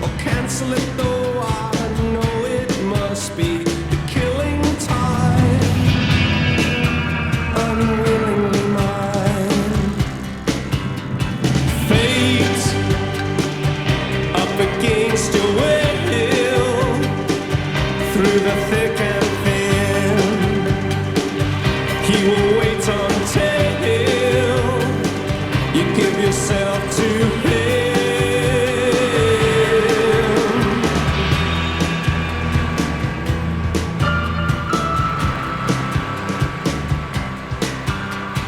or cancel it though I know it must be the killing time, unwillingly mine. Fate up against your will, through the thick and thin, he will wait until you give yourself to him.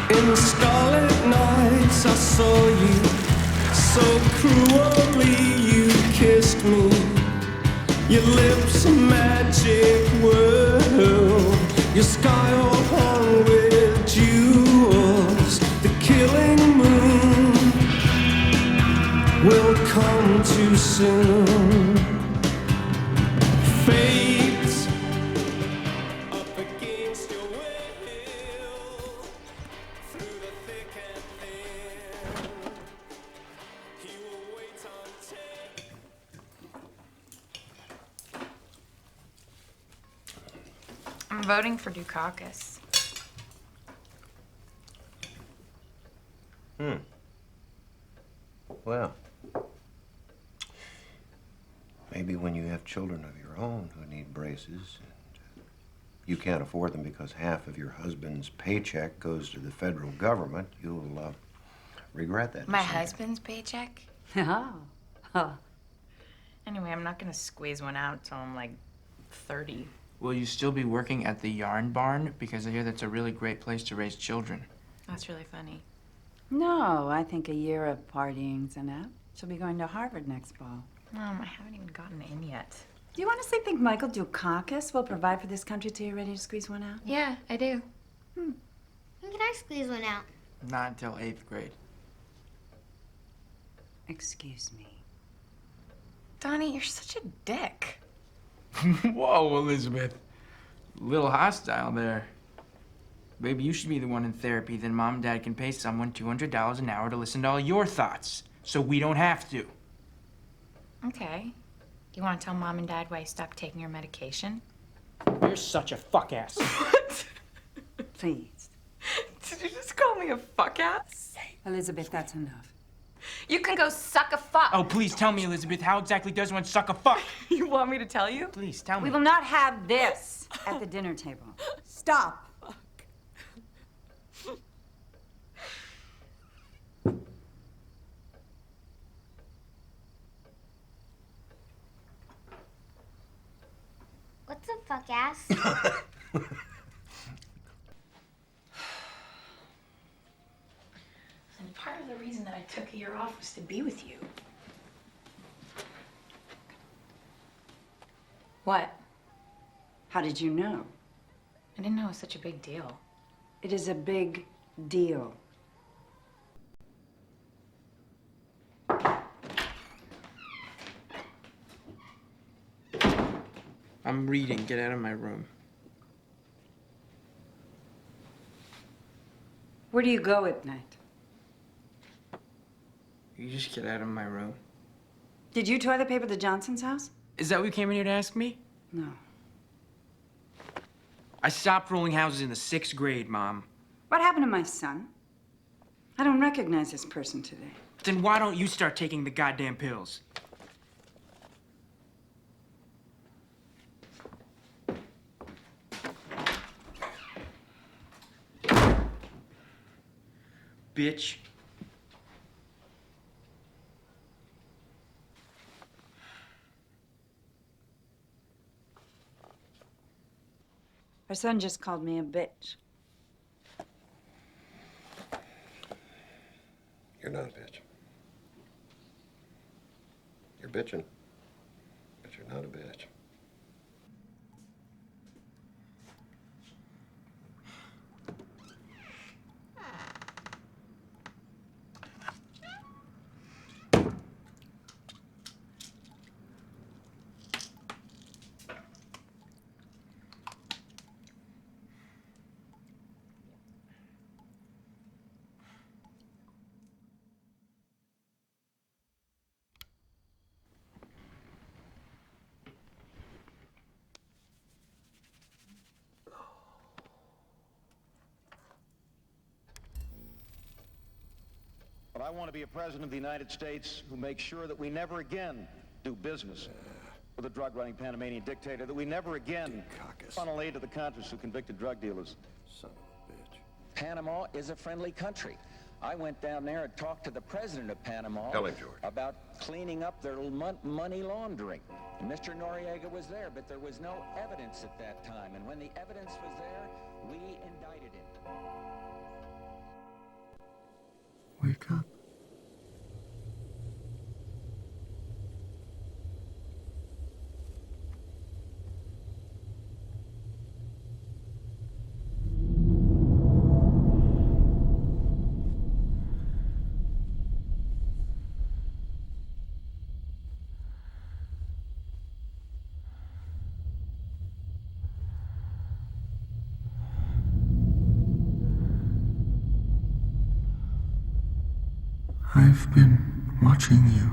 In the starlit nights I saw you, so cruelly you kissed me. Your lips a magic world, your sky all hung with jewels. The killing moon will come too soon. Fate up against your will, through the thick and thin, he will wait until. I'm voting for Dukakis. Well, maybe when you have children of your own who need braces and you can't afford them because half of your husband's paycheck goes to the federal government, you'll regret that My decision. husband's paycheck? Oh. Anyway, I'm not gonna squeeze one out till I'm like 30. Will you still be working at the yarn barn? Because I hear that's a really great place to raise children. That's really funny. No, I think a year of partying's enough. She'll be going to Harvard next fall. Mom, I haven't even gotten in yet. Do you honestly think Michael Dukakis will provide for this country till you're ready to squeeze one out? Yeah, I do. When can I squeeze one out? Not until 8th grade. Excuse me. Donnie, you're such a dick. Whoa, Elizabeth. Little hostile there. Maybe you should be the one in therapy, then Mom and Dad can pay someone $200 an hour to listen to all your thoughts, so we don't have to. Okay. You want to tell Mom and Dad why you stopped taking your medication? You're such a fuck ass. Please. Did you just call me a fuck ass? Elizabeth, that's enough. You can go suck a fuck. Oh, please tell me, Elizabeth, how exactly does one suck a fuck? You want me to tell you? Please, tell me. We will not have this at the dinner table. Stop. What's a fuck ass? And part of the reason that I took a year off was to be with you. What? How did you know? I didn't know it was such a big deal. It is a big deal. I'm reading. Get out of my room. Where do you go at night? You just get out of my room. Did you toilet paper the Johnson's house? Is that what you came in here to ask me? No. I stopped rolling houses in the 6th grade, Mom. What happened to my son? I don't recognize this person today. Then why don't you start taking the goddamn pills? Bitch. Our son just called me a bitch. You're not a bitch. You're bitching, but you're not a bitch. But I want to be a president of the United States who makes sure that we never again do business with a drug-running Panamanian dictator, that we never again funnel aid to the Contras who convicted drug dealers. Son of a bitch. Panama is a friendly country. I went down there and talked to the president of Panama Tell him, George. about cleaning up their money laundering. And Mr. Noriega was there, but there was no evidence at that time. And when the evidence was there, we indicted him. Wake up. I've been watching you.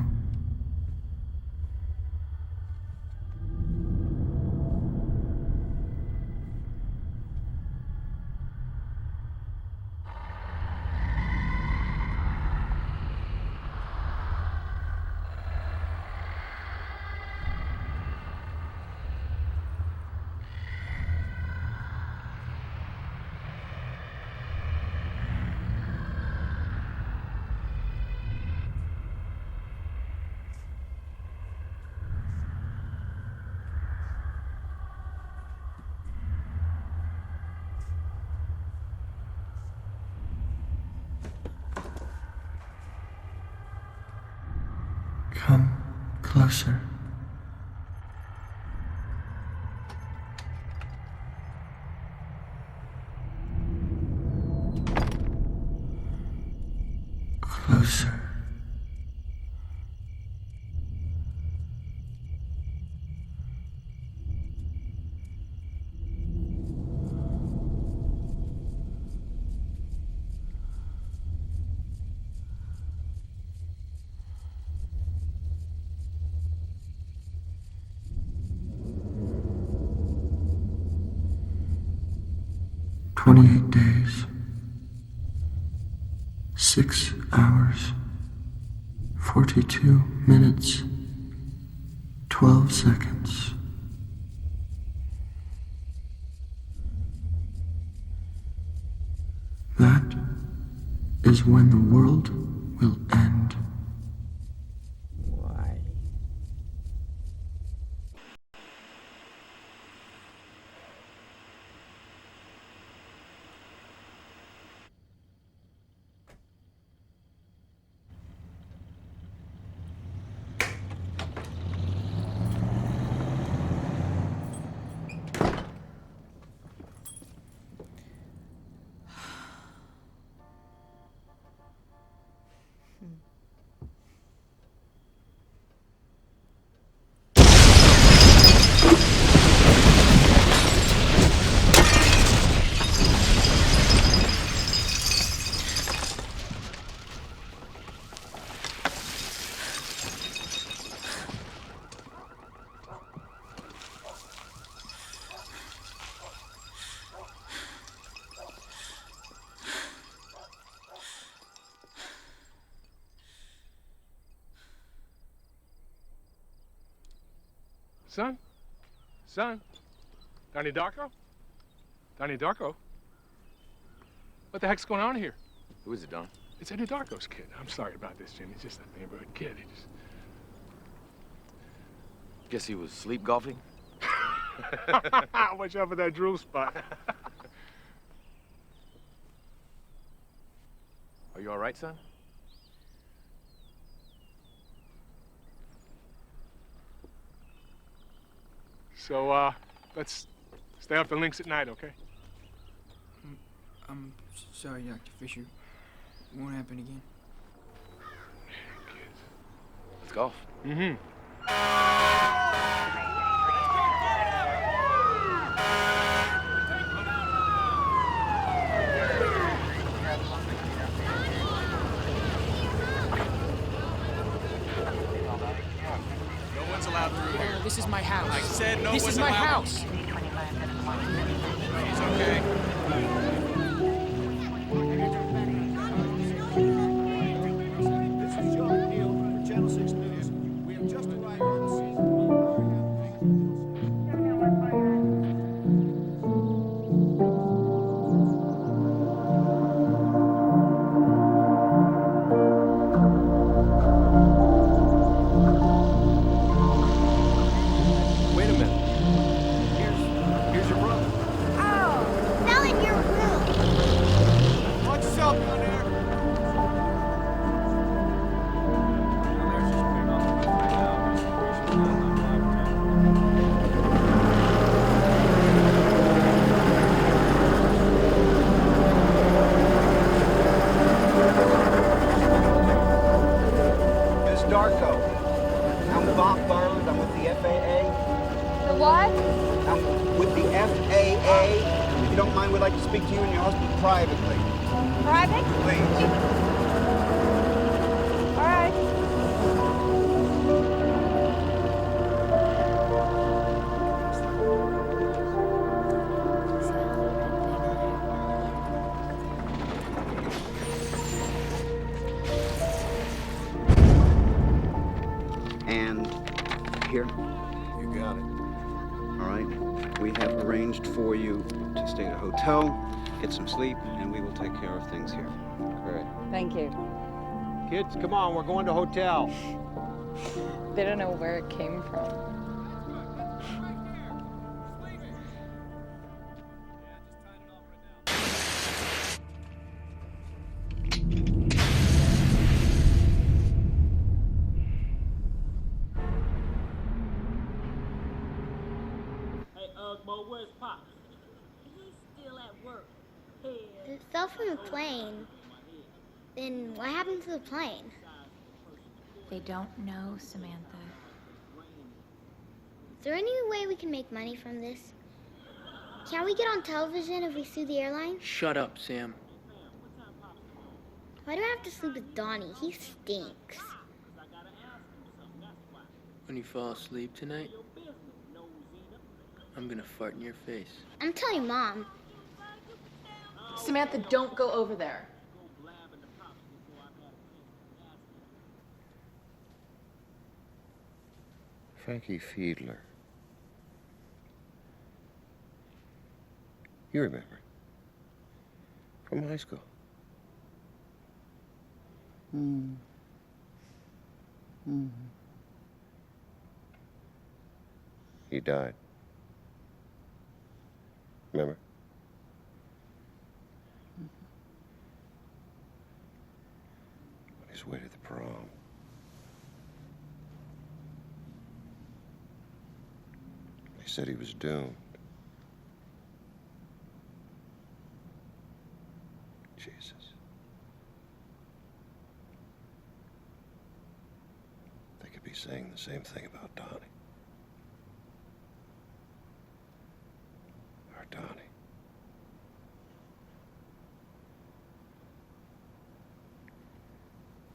Come closer. Closer. "28 days, 6 hours, 42 minutes, 12 seconds. That is when the world will end." Why? Son? Donnie Darko? Donnie Darko? What the heck's going on here? Who is it, Don? It's Eddie Darko's kid. I'm sorry about this, Jim. He's just a neighborhood kid. He just... Guess he was sleep golfing? Watch out for that drool spot. Are you all right, son? So, let's stay off the links at night, okay? I'm sorry, Dr. Fisher. It won't happen again. Let's golf. Mm-hmm. No one's allowed through here. This is my house. I said no one's allowed. This is my house. He's okay. Bob Bartlett. I'm with the FAA. The what? I'm with the FAA. If you don't mind, we'd like to speak to you and your husband privately. Private? Please. All right. And here. You got it. All right. We have arranged for you to stay at a hotel, get some sleep, and we will take care of things here. Great. Thank you. Kids, come on, we're going to hotel. They don't know where it came from. Where's Pop? He's still at work. It fell from the plane. Then what happened to the plane? They don't know, Samantha. Is there any way we can make money from this? Can we get on television if we sue the airline? Shut up, Sam. Why do I have to sleep with Donnie? He stinks. When you fall asleep tonight, I'm gonna fart in your face. I'm telling Mom. Samantha, don't go over there. Frankie Fiedler. You remember? From high school. He died. Remember? On his way to the prom. They said he was doomed. Jesus. They could be saying the same thing about Donnie. Our Donnie.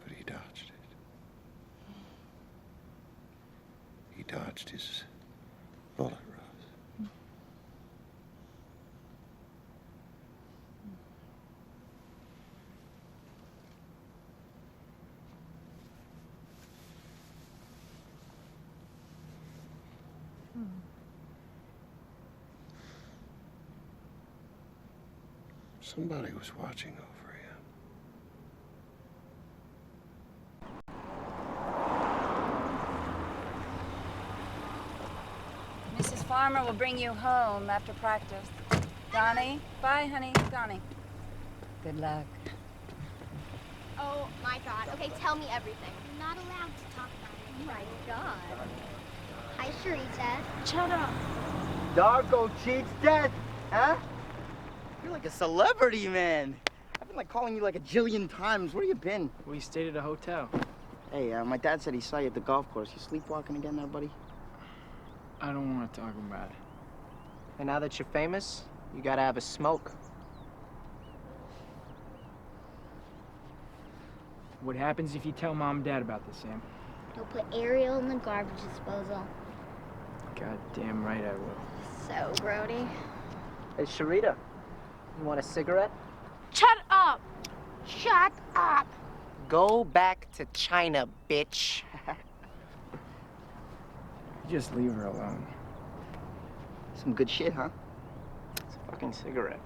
But he dodged it. He dodged his bullet, Rose. Somebody was watching over him. Mrs. Farmer will bring you home after practice. Donnie? Bye, honey. Donnie. Good luck. Oh my God. Okay, tell me everything. I'm not allowed to talk about it. Oh my God. Hi, Sharita. Shut up. Darko cheats death, huh? You're like a celebrity, man. I've been like calling you like a jillion times. Where you been? We stayed at a hotel. Hey, my dad said he saw you at the golf course. You sleepwalking again there, buddy? I don't want to talk about it. And now that you're famous, you gotta have a smoke. What happens if you tell Mom and Dad about this, Sam? You'll put Ariel in the garbage disposal. God damn right I will. So grody. Hey, Sharita, you want a cigarette? Shut up. Shut up. Go back to China, bitch. Just leave her alone. Some good shit, huh? It's a fucking cigarette.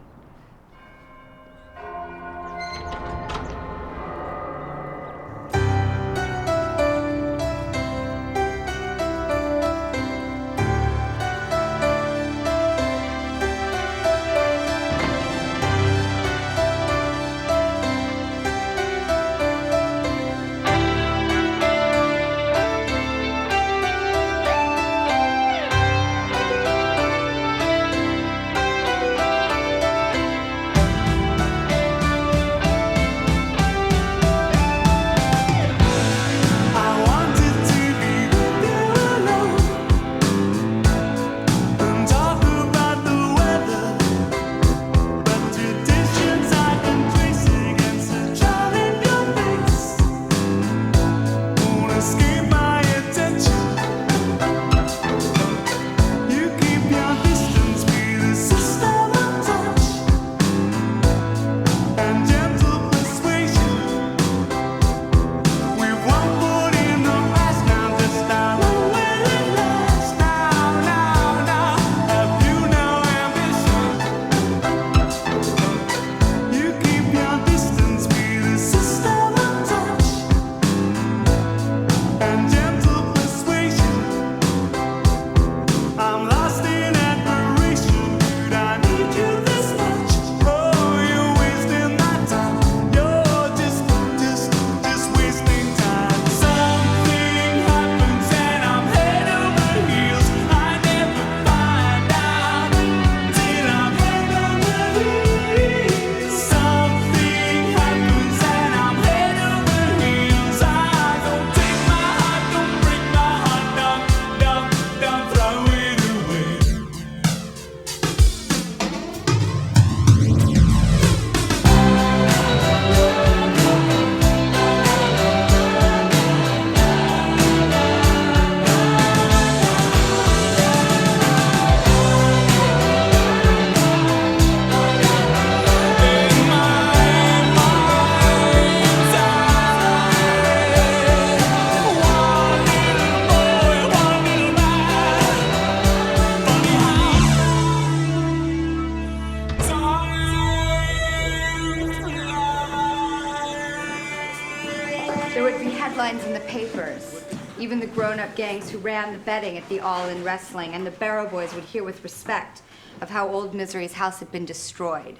the grown-up gangs who ran the betting at the All-In Wrestling, and the Barrow Boys would hear with respect of how Old Misery's house had been destroyed.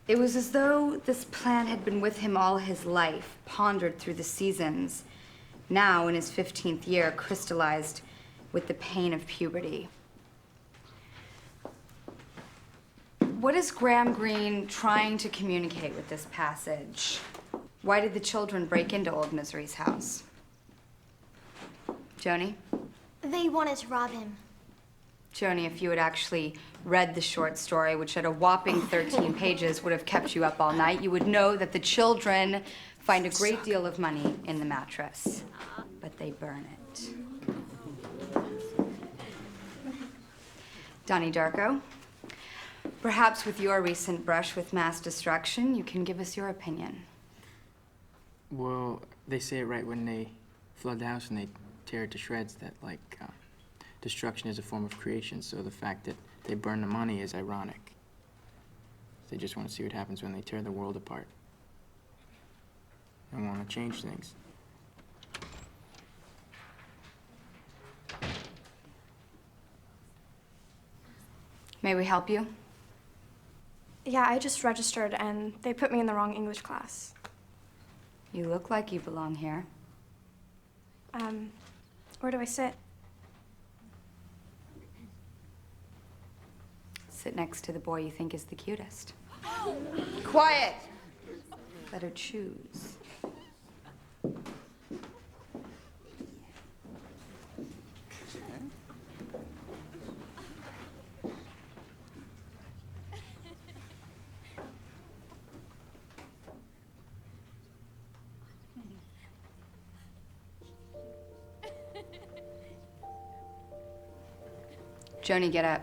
It was as though this plan had been with him all his life, pondered through the seasons, now in his 15th year, crystallized with the pain of puberty. What is Graham Greene trying to communicate with this passage? Why did the children break into Old Misery's house? Joni? They wanted to rob him. Joni, if you had actually read the short story, which at a whopping 13 pages would have kept you up all night, you would know that the children find a great deal of money in the mattress, but they burn it. Donnie Darko, perhaps with your recent brush with mass destruction, you can give us your opinion. Well, they say it right when they flood the house and they tear it to shreds that, destruction is a form of creation, so the fact that they burn the money is ironic. They just want to see what happens when they tear the world apart. They want to change things. May we help you? Yeah, I just registered and they put me in the wrong English class. You look like you belong here. Where do I sit? Sit next to the boy you think is the cutest. Quiet! Let her choose. Joni, get up.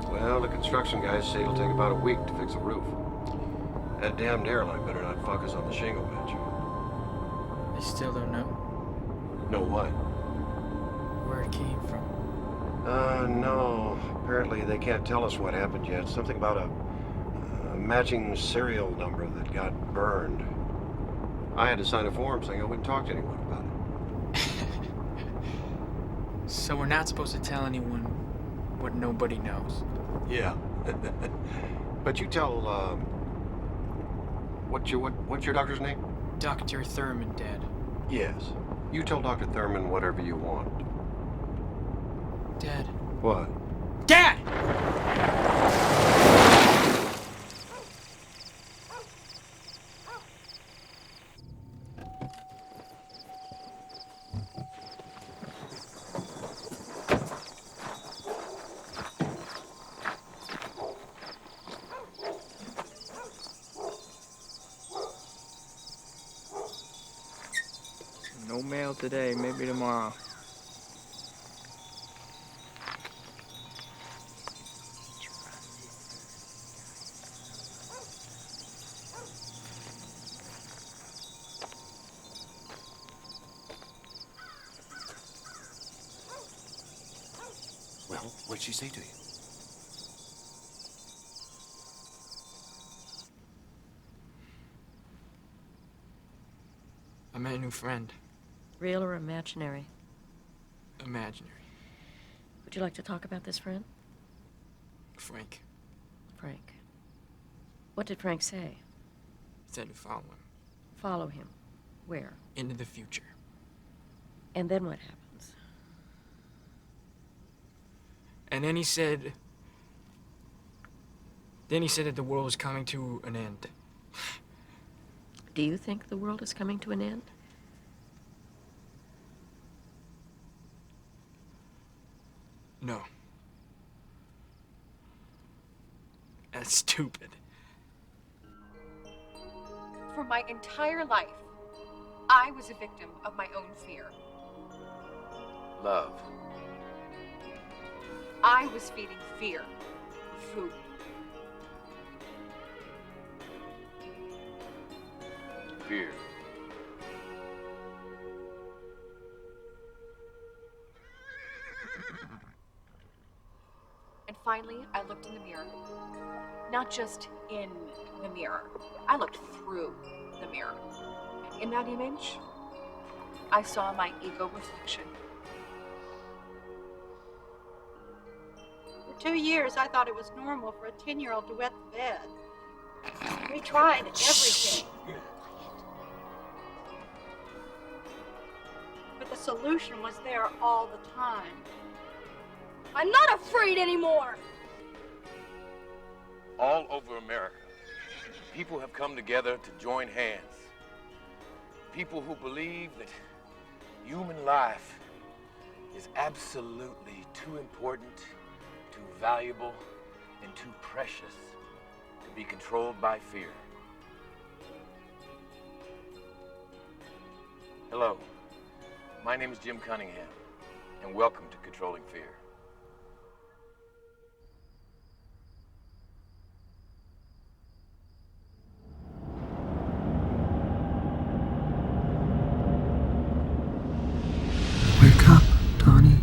Well, the construction guys say it'll take about a week to fix the roof. That damned airline better not fuck us on the shingle bench. They still don't know Know what? where it came from. No. Apparently they can't tell us what happened yet. Something about a matching serial number that got burned. I had to sign a form saying I wouldn't talk to anyone about it. So we're not supposed to tell anyone what nobody knows. Yeah. But you tell, what's your doctor's name? Dr. Thurman, Dad. Yes. You tell Dr. Thurman whatever you want. Dad. What? Dad! No mail today, maybe tomorrow. Well, what'd she say to you? I met a new friend. Real or imaginary? Imaginary. Would you like to talk about this friend? Frank. Frank. What did Frank say? Said to follow him. Follow him. Where? Into the future. And then what happens? And then he said that the world was coming to an end. Do you think the world is coming to an end? No. That's stupid. For my entire life, I was a victim of my own fear. Love. I was feeding fear. food. Fear. And finally, I looked in the mirror. Not just in the mirror. I looked through the mirror. And in that image, I saw my ego reflection. For 2 years, I thought it was normal for a 10-year-old to wet the bed. We tried everything. But the solution was there all the time. I'm not afraid anymore! All over America, people have come together to join hands. People who believe that human life is absolutely too important, too valuable, and too precious to be controlled by fear. Hello, my name is Jim Cunningham, and welcome to Controlling Fear. Wake up, Donnie.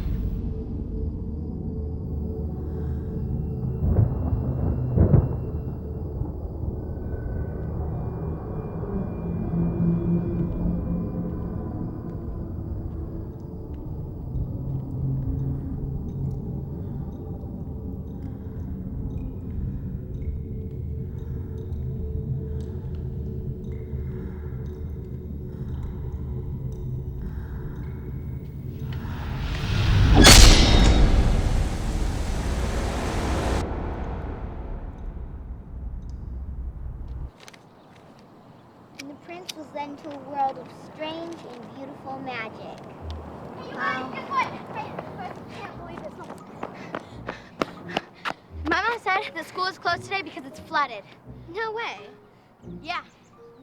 And the prince was led into a world of strange and beautiful magic. Wow. My mom said the school is closed today because it's flooded. No way. Yeah.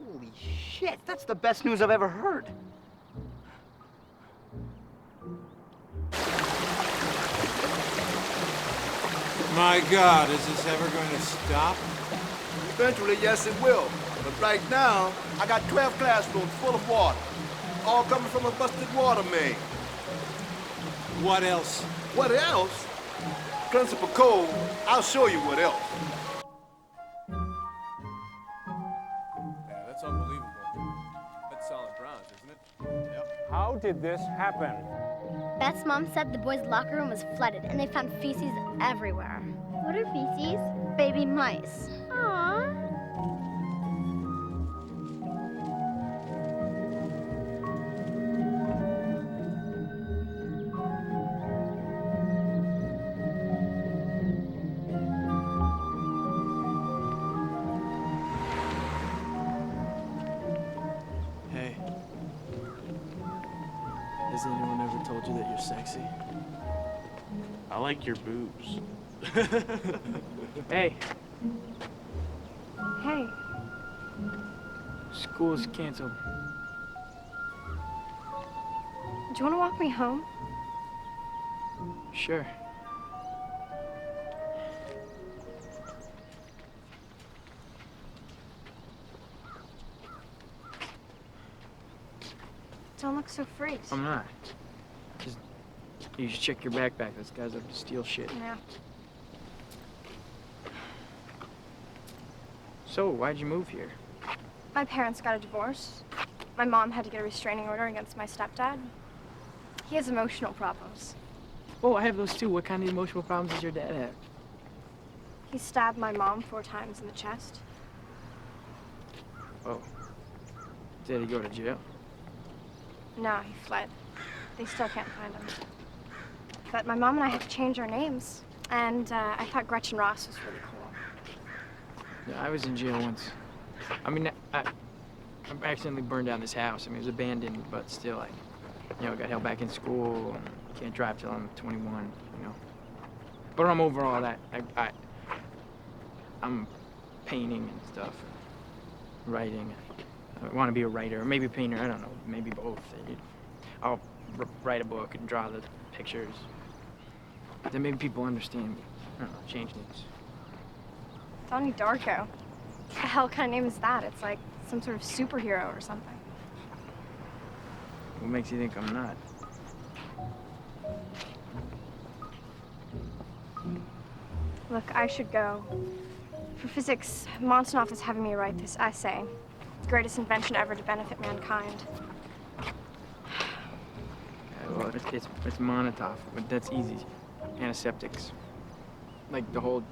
Holy shit, that's the best news I've ever heard. My God, is this ever going to stop? Eventually, yes, it will. But right now, I got 12 classrooms full of water, all coming from a busted water main. What else? What else? Principal Cole, I'll show you what else. Yeah, that's unbelievable. That's solid bronze, isn't it? Yep. How did this happen? Beth's mom said the boys' locker room was flooded and they found feces everywhere. What are feces? Baby mice. Aww. Hey. Has anyone ever told you that you're sexy? I like your boobs. Hey. Hey, School's canceled. do you want to walk me home? Sure. Don't look so freaked. I'm not. Just, you should check your backpack. Those guys up to steal shit. Yeah. So, why'd you move here? My parents got a divorce. My mom had to get a restraining order against my stepdad. He has emotional problems. Oh, I have those too. What kind of emotional problems does your dad have? He stabbed my mom 4 times in the chest. Oh. Did he go to jail? No, he fled. They still can't find him. But my mom and I had to change our names. And I thought Gretchen Ross was really cool. Yeah, I was in jail once. I mean, I accidentally burned down this house. I mean, it was abandoned, but still, got held back in school. And can't drive till I'm 21, But I'm over all that. I'm painting and stuff, writing. I want to be a writer, or maybe a painter. I don't know, maybe both. I'll write a book and draw the pictures. Then maybe people understand me. I don't know, change things. Donnie Darko. What the hell kind of name is that? It's like some sort of superhero or something. What makes you think I'm not? Look, I should go. For physics, Monsonoff is having me write this essay. The greatest invention ever to benefit mankind. Well, it's Monotov, but that's easy. Antiseptics. Like the whole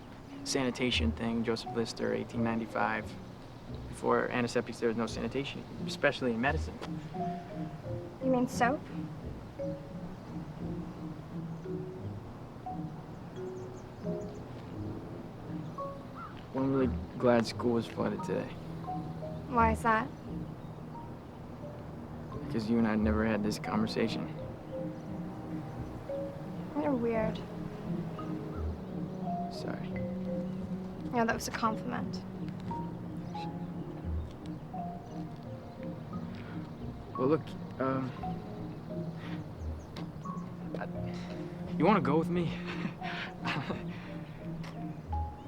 sanitation thing, Joseph Lister, 1895. Before antiseptics, there was no sanitation, especially in medicine. You mean soap? Well, I'm really glad school was flooded today, Why is that? because you and I never had this conversation. You're weird. Sorry. Yeah, that was a compliment. Well, look, you want to go with me?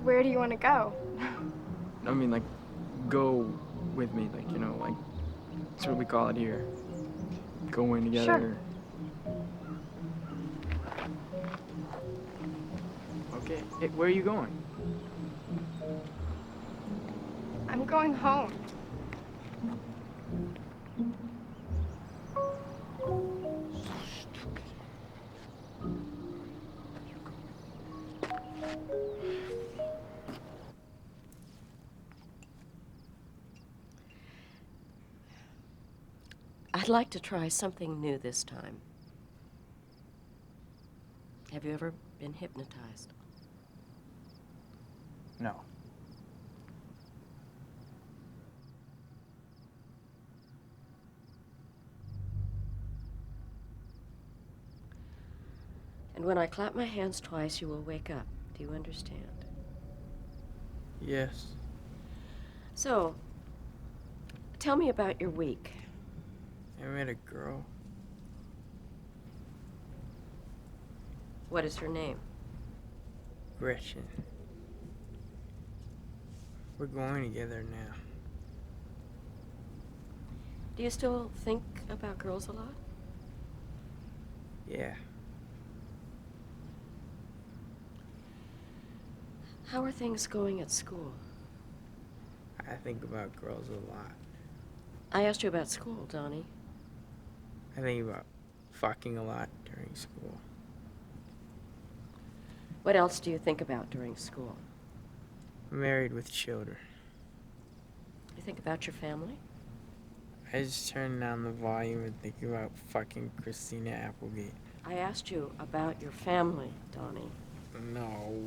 Where do you want to go? I mean, like, go with me, like, you know, like, that's what we call it here. Going together. Sure. Okay, hey, where are you going? I'm going home. I'd like to try something new this time. Have you ever been hypnotized? No. And when I clap my hands twice, you will wake up. Do you understand? Yes. So, tell me about your week. I met a girl. What is her name? Gretchen. We're going together now. Do you still think about girls a lot? Yeah. How are things going at school? I think about girls a lot. I asked you about school, Donnie. I think about fucking a lot during school. What else do you think about during school? Married with children. You think about your family? I just turn down the volume and think about fucking Christina Applegate. I asked you about your family, Donnie. No.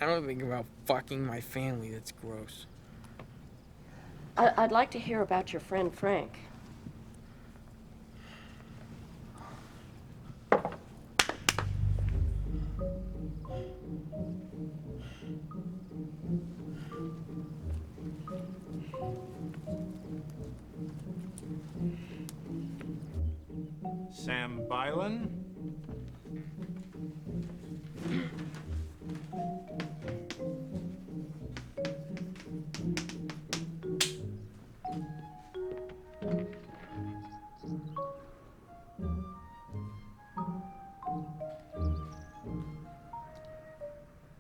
I don't think about fucking my family. That's gross. I'd like to hear about your friend Frank. Sam Bylan?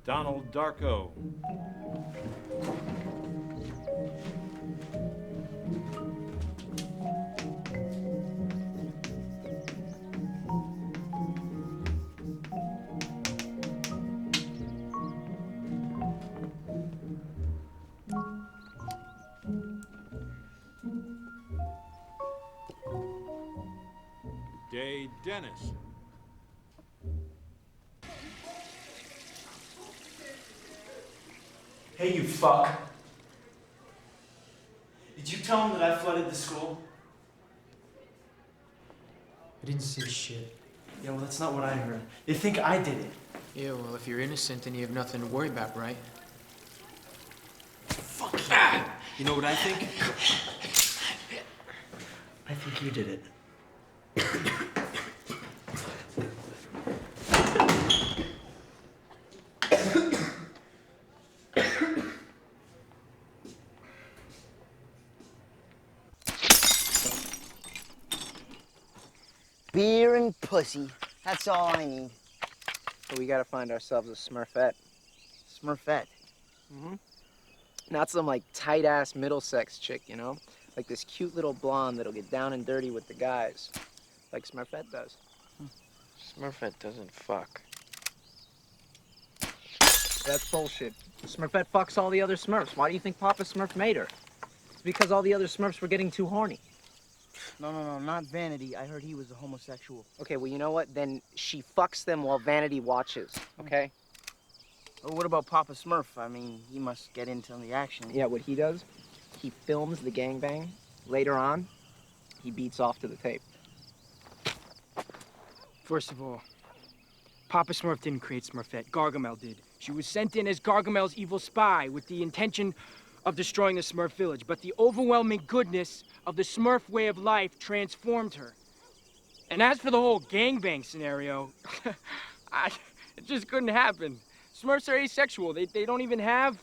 Donald Darko. Day Dennis. Hey, you fuck. Did you tell him that I flooded the school? I didn't say shit. Yeah, well, that's not what I heard. They think I did it. Yeah, well, if you're innocent, then you have nothing to worry about, right? Fuck you. You know what I think? I think you did it. beer and pussy. That's all I need. But we gotta find ourselves a Smurfette. Smurfette? Mm-hmm. Not some, like, tight-ass Middlesex chick, you know? Like this cute little blonde that'll get down and dirty with the guys. Like Smurfette does. Smurfette doesn't fuck. That's bullshit. Smurfette fucks all the other Smurfs. Why do you think Papa Smurf made her? It's because all the other Smurfs were getting too horny. No, not Vanity. I heard he was a homosexual. Okay, well, you know what? Then she fucks them while Vanity watches, okay? Well, what about Papa Smurf? I mean, he must get into the action. Yeah, what he does, he films the gangbang. Later on, he beats off to the tape. First of all, Papa Smurf didn't create Smurfette. Gargamel did. She was sent in as Gargamel's evil spy with the intention of destroying the Smurf village. But the overwhelming goodness of the Smurf way of life transformed her. And as for the whole gangbang scenario, it just couldn't happen. Smurfs are asexual. They don't even have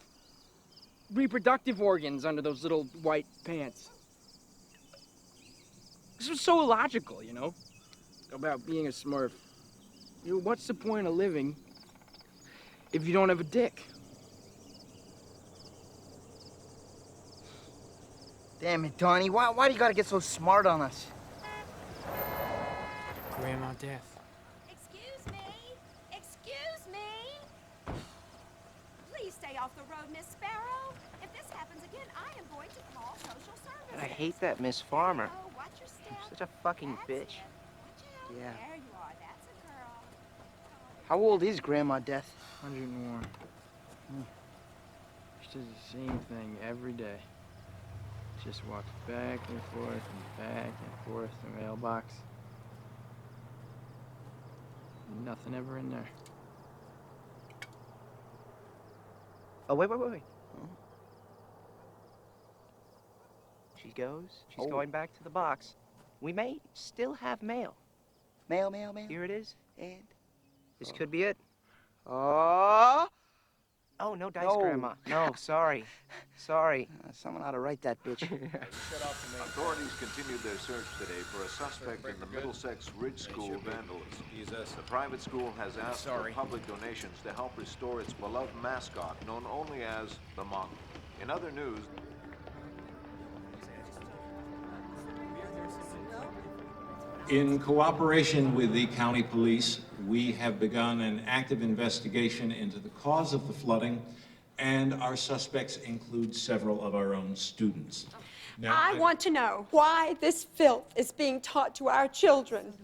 reproductive organs under those little white pants. This was so illogical, you know, about being a Smurf. You know, what's the point of living if you don't have a dick? Damn it, Donnie. Why do you gotta get so smart on us? Grandma Death. Excuse me? Excuse me? Please stay off the road, Miss Sparrow. If this happens again, I am going to call social services. I hate that Miss Farmer. Oh, watch your step. Such a fucking bitch. Yeah. There you are. That's a girl. How old is Grandma Death? 101. She does the same thing every day. Just walks back and forth the mailbox. Nothing ever in there. Oh, wait. She goes. She's going back to the box. We may still have mail. Mail. Here it is. And? This could be it. Oh, no dice, No. Grandma. No, sorry. Someone ought to write that bitch. Authorities continued their search today for a suspect in the Middlesex Ridge School vandalism. The private school has asked for public donations to help restore its beloved mascot, known only as the Monkey. In other news, In cooperation with the county police, we have begun an active investigation into the cause of the flooding, and our suspects include several of our own students. Now, I want to know why this filth is being taught to our children.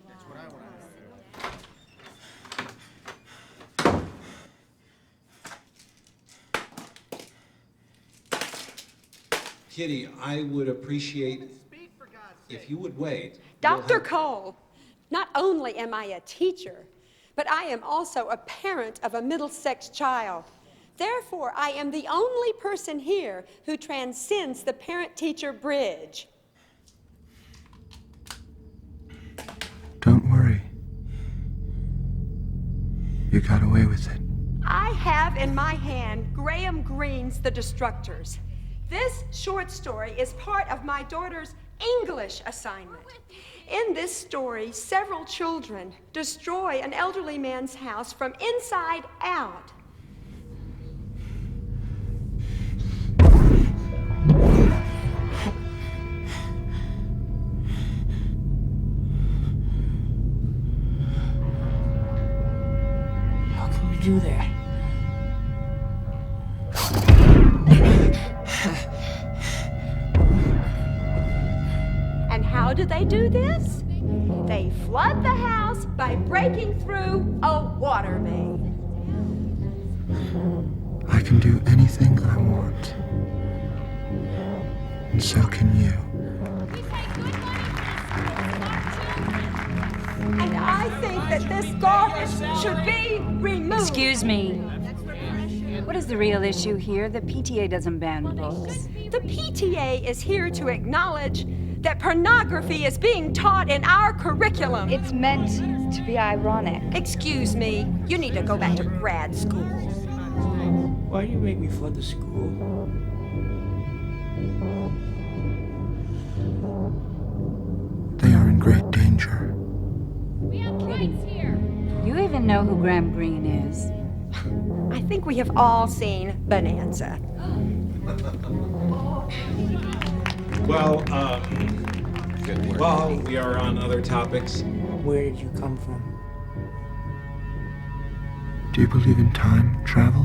Kitty, I would appreciate if you would wait. Dr. Cole, not only am I a teacher, but I am also a parent of a Middlesex child. Therefore, I am the only person here who transcends the parent-teacher bridge. Don't worry. You got away with it. I have in my hand Graham Greene's The Destructors. This short story is part of my daughter's English assignment. In this story, several children destroy an elderly man's house from inside out. How can we do that? And how do they do this? They flood the house by breaking through a water main. I can do anything I want. And so can you. And I think that this garbage should be removed. Excuse me. What is the real issue here? The PTA doesn't ban books. The PTA is here to acknowledge that pornography is being taught in our curriculum. It's meant to be ironic. Excuse me, you need to go back to grad school. Why do you make me flood the school? They are in great danger. Kitty, do you even know who Graham Greene is? I think we have all seen Bonanza. Well, while we are on other topics, Where did you come from? Do you believe in time travel?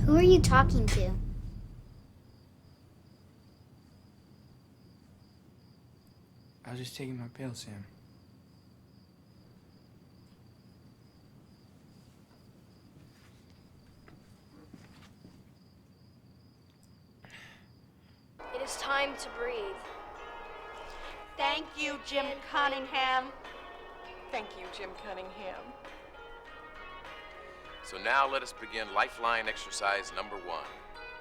Who are you talking to? I was just taking my pill, Sam. It is time to breathe. Thank you, Jim Cunningham. Thank you, Jim Cunningham. So now let us begin lifeline exercise number 1.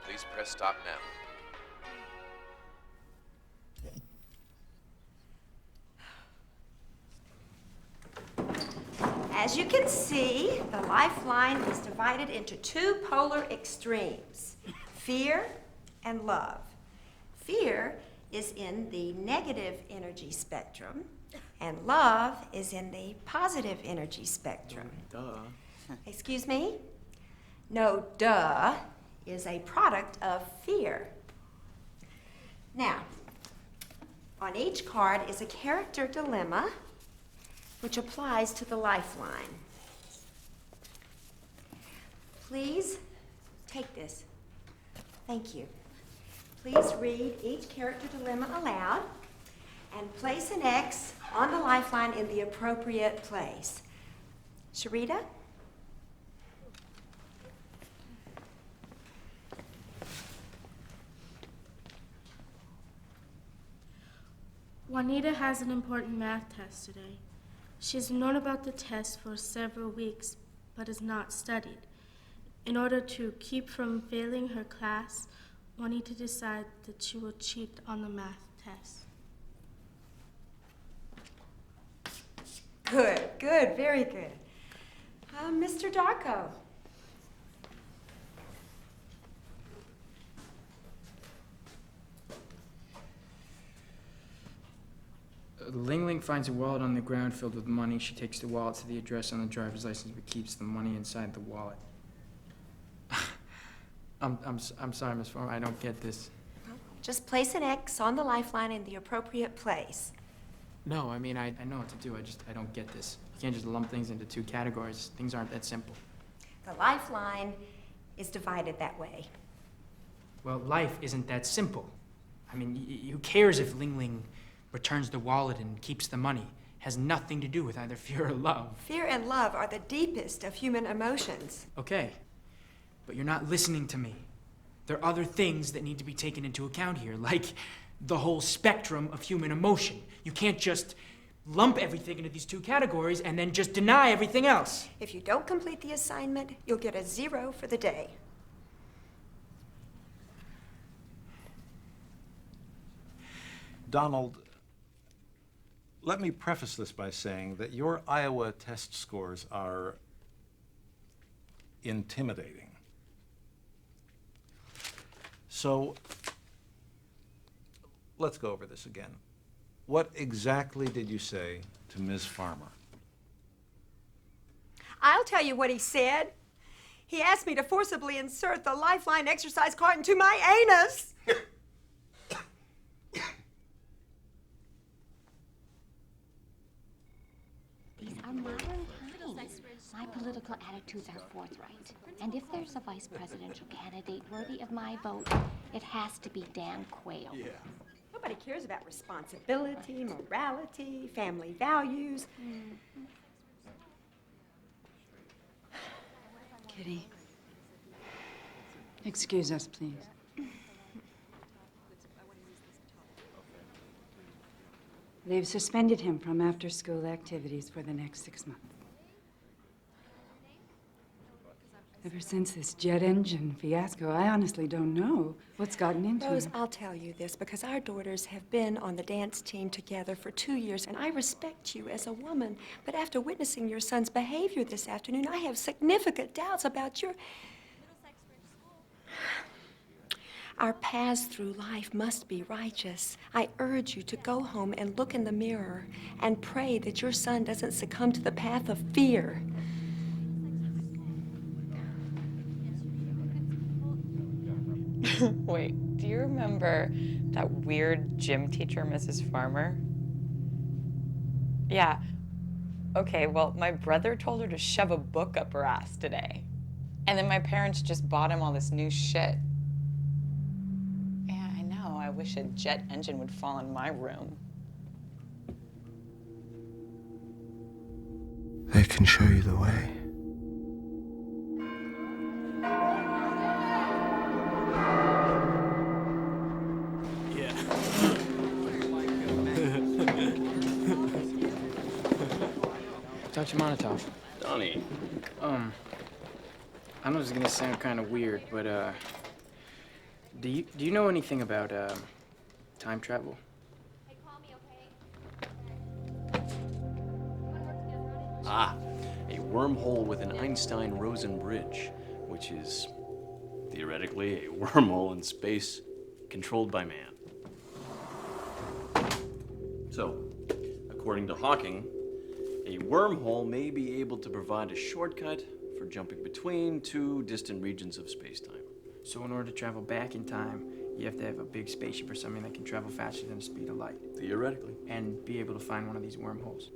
Please press stop now. As you can see, the lifeline is divided into two polar extremes, fear and love. Fear is in the negative energy spectrum, and love is in the positive energy spectrum. Duh. Excuse me? No, duh is a product of fear. Now, on each card is a character dilemma which applies to the lifeline. Please take this. Thank you. Please read each character dilemma aloud and place an X on the lifeline in the appropriate place. Sharita? Juanita has an important math test today. She's known about the test for several weeks, but has not studied. In order to keep from failing her class, Juanita decided that she will cheat on the math test. Good, good, very good. Mr. Darko. Ling Ling finds a wallet on the ground filled with money. She takes the wallet to the address on the driver's license but keeps the money inside the wallet. I'm sorry, Miss Farmer, I don't get this. Just place an X on the lifeline in the appropriate place. No, I mean, I know what to do. I don't get this. You can't just lump things into two categories. Things aren't that simple. The lifeline is divided that way. Well, life isn't that simple. I mean, who cares if Ling Ling returns the wallet and keeps the money? Has nothing to do with either fear or love. Fear and love are the deepest of human emotions. Okay, but you're not listening to me. There are other things that need to be taken into account here, like the whole spectrum of human emotion. You can't just lump everything into these two categories and then just deny everything else. If you don't complete the assignment, you'll get a 0 for the day. Donald, let me preface this by saying that your Iowa test scores are intimidating. So, let's go over this again. What exactly did you say to Ms. Farmer? I'll tell you what he said. He asked me to forcibly insert the lifeline exercise card into my anus. These are modern times. My political attitudes are forthright. And if there's a vice presidential candidate worthy of my vote, it has to be Dan Quayle. Yeah. Nobody cares about responsibility, morality, family values. Kitty, excuse us, please. They've suspended him from after-school activities for the next 6 months. Ever since this jet engine fiasco, I honestly don't know what's gotten into Rose, him. I'll tell you this because our daughters have been on the dance team together for 2 years, and I respect you as a woman. But after witnessing your son's behavior this afternoon, I have significant doubts about your... Our paths through life must be righteous. I urge you to go home and look in the mirror and pray that your son doesn't succumb to the path of fear. Wait, do you remember that weird gym teacher, Mrs. Farmer? Yeah. Okay, well, my brother told her to shove a book up her ass today. And then my parents just bought him all this new shit. Yeah, I know. I wish a jet engine would fall in my room. They can show you the way. Dr. Monotov. Donnie. I know this is gonna sound kind of weird, but do you know anything about time travel? Ah, a wormhole with an Einstein-Rosen bridge, which is theoretically a wormhole in space controlled by man. So, according to Hawking, a wormhole may be able to provide a shortcut for jumping between two distant regions of space-time. So in order to travel back in time, you have to have a big spaceship or something that can travel faster than the speed of light. Theoretically. And be able to find one of these wormholes.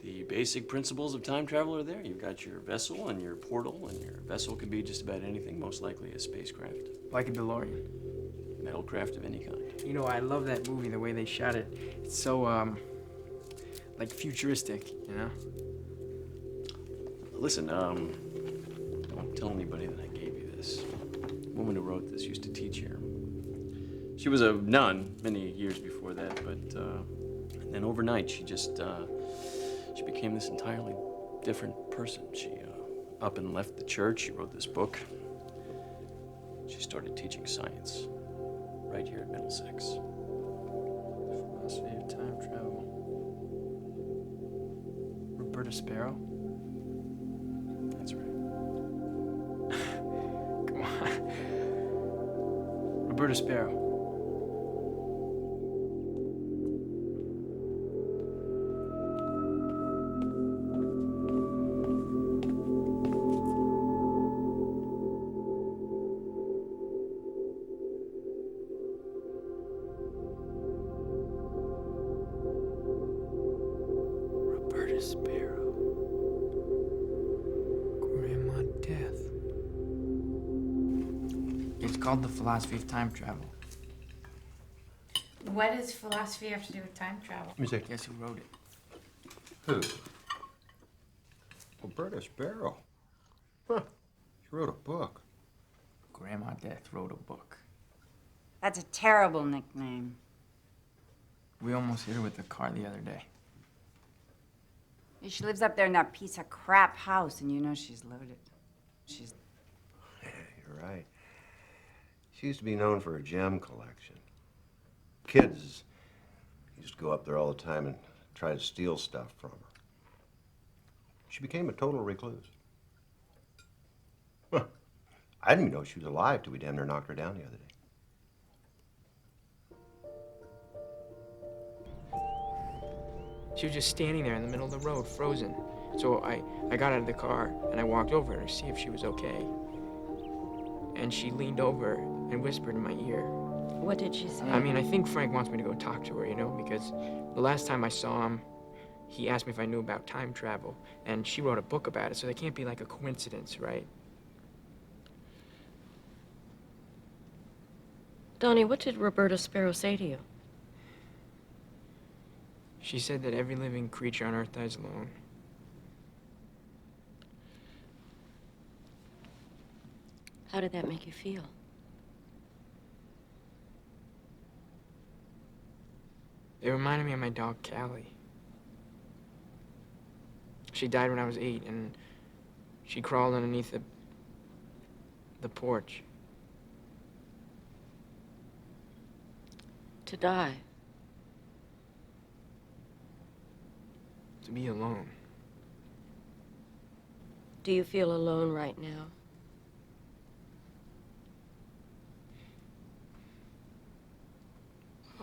The basic principles of time travel are there. You've got your vessel and your portal, and your vessel can be just about anything, most likely a spacecraft. Like a DeLorean. Metalcraft of any kind. You know, I love that movie, the way they shot it. It's so, like futuristic, you know? Listen, don't tell anybody that I gave you this. The woman who wrote this used to teach here. She was a nun many years before that, but and then overnight she just she became this entirely different person. She up and left the church. She wrote this book. She started teaching science right here at Middlesex. Philosophy of time travel. Roberta Sparrow? That's right. Come on. Roberta Sparrow. Roberta Sparrow. Grandma Death. It's called The Philosophy of Time Travel. What does philosophy have to do with time travel? Music. Guess who wrote it? Who? Roberta Sparrow. Huh. She wrote a book. Grandma Death wrote a book. That's a terrible nickname. We almost hit her with the car the other day. She lives up there in that piece of crap house, and you know she's loaded. She's... You're right. She used to be known for her gem collection. Kids used to go up there all the time and try to steal stuff from her. She became a total recluse. Huh. I didn't even know she was alive till we damn near knocked her down the other day. She was just standing there in the middle of the road, frozen. So I got out of the car and I walked over to see if she was okay. And she leaned over and whispered in my ear. What did she say? I mean, I think Frank wants me to go talk to her, you know, because the last time I saw him, he asked me if I knew about time travel, and she wrote a book about it, so that can't be like a coincidence, right? Donnie, what did Roberta Sparrow say to you? She said that every living creature on Earth dies alone. How did that make you feel? It reminded me of my dog, Callie. She died when I was 8, and she crawled underneath the porch. To die. To be alone. Do you feel alone right now?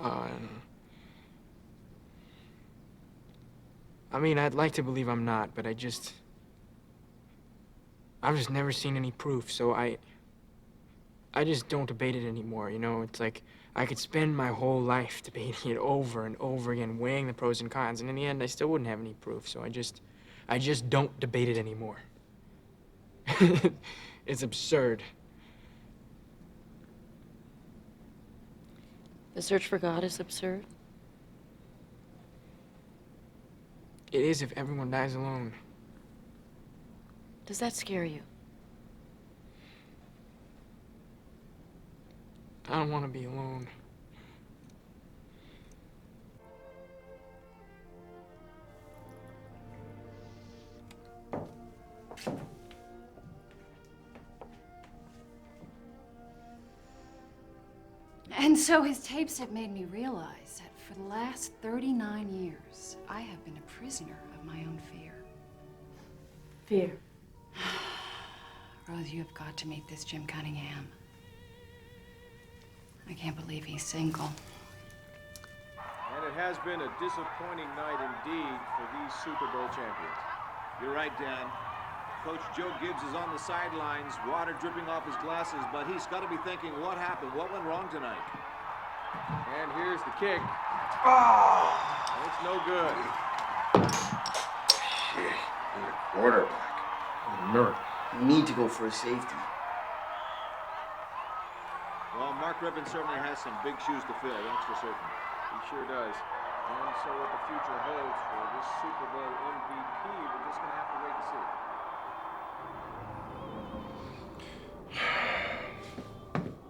I mean, I'd like to believe I'm not, but I've just never seen any proof, so I just don't debate it anymore, you know? It's like I could spend my whole life debating it over and over again, weighing the pros and cons, and in the end, I still wouldn't have any proof, so I just don't debate it anymore. It's absurd. The search for God is absurd. It is if everyone dies alone. Does that scare you? I don't want to be alone. And so his tapes have made me realize that for the last 39 years, I have been a prisoner of my own fear. Fear. Rose, you have got to meet this Jim Cunningham. I can't believe he's single. And it has been a disappointing night indeed for these Super Bowl champions. You're right, Dan. Coach Joe Gibbs is on the sidelines, water dripping off his glasses, but he's got to be thinking, what happened? What went wrong tonight? And here's the kick. Oh! It's no good. Shit, you're a quarterback. Miracle. You need to go for a safety. Well, Mark Ribbon certainly has some big shoes to fill, that's for certain. He sure does. And so what the future holds for this Super Bowl MVP, we're just going to have to wait and see.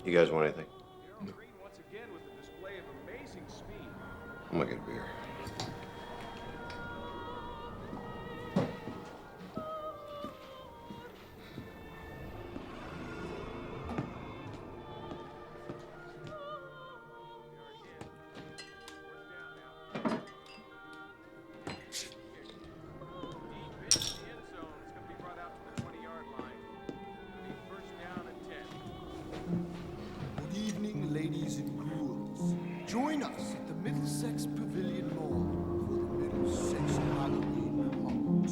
You guys want anything? Once again with a display of amazing speed. I'm gonna get a beer. Good evening, ladies and ghouls. Join us at the Middlesex Pavilion Mall for the Middlesex Halloween Hunt.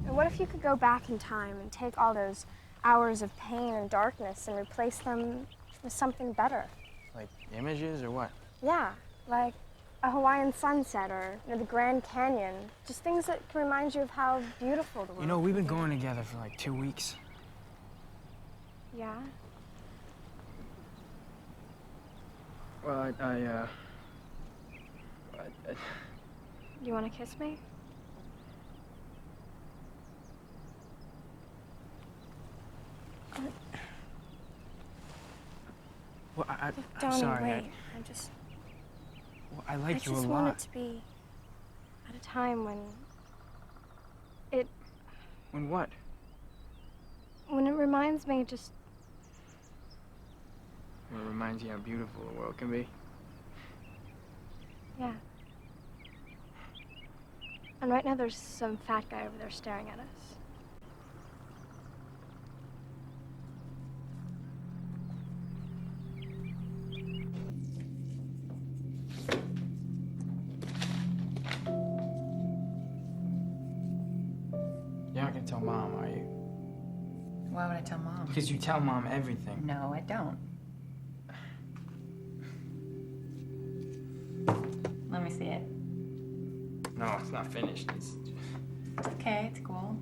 What if you could go back in time and take all those hours of pain and darkness and replace them with something better? Like images or what? Yeah, like a Hawaiian sunset or the Grand Canyon. Just things that can remind you of how beautiful the world You know, we've been can be. going together for like 2 weeks. Yeah? Well, You want to kiss me? Well, I'm Donnie, sorry. wait. I like you a I just lot. want it to be at a time when it When what? when it reminds me just It reminds you how beautiful the world can be. yeah. And right now there's some fat guy over there staring at us. You're not gonna tell Mom, are you? Why would I tell Mom? Because you tell Mom everything. No, I don't. Let me see it. No, it's not finished. It's Okay, it's cool.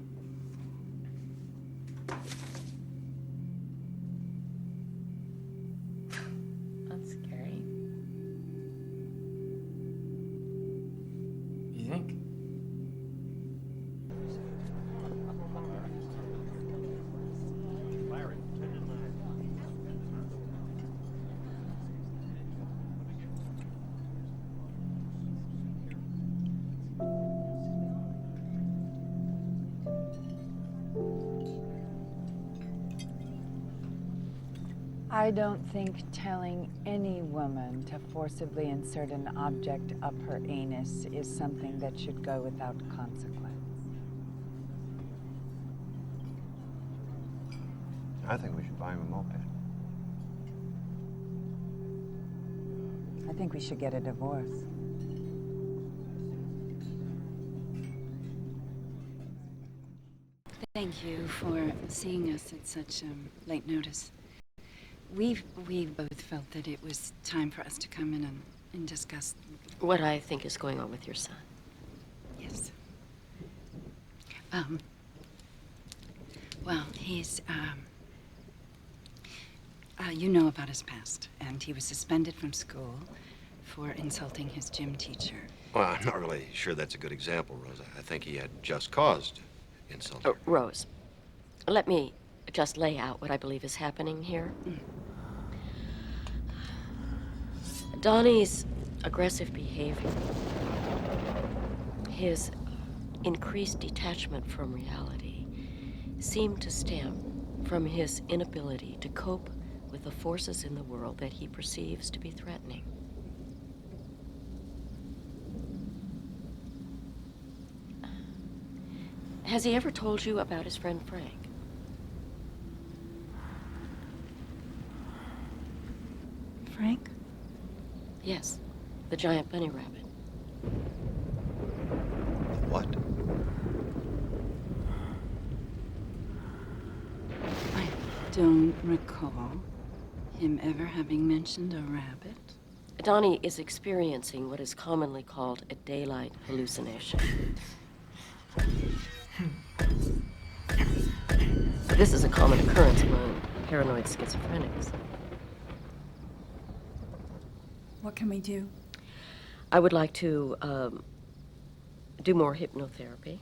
That's scary. You think? I don't think telling any woman to forcibly insert an object up her anus is something that should go without consequence. I think we should buy him a moped. I think we should get a divorce. Thank you for seeing us at such late notice. We both felt that it was time for us to come in and discuss what I think is going on with your son. Yes. Well, he's, you know about his past, and he was suspended from school for insulting his gym teacher. Well, I'm not really sure that's a good example, Rose. I think he had just cause to insult her. Rose, let me just lay out what I believe is happening here. Donnie's aggressive behavior, his increased detachment from reality, seemed to stem from his inability to cope with the forces in the world that he perceives to be threatening. Has he ever told you about his friend Frank? Frank? Yes, the giant bunny rabbit. What? I don't recall him ever having mentioned a rabbit. Donnie is experiencing what is commonly called a daylight hallucination. This is a common occurrence among paranoid schizophrenics. What can we do? I would like to do more hypnotherapy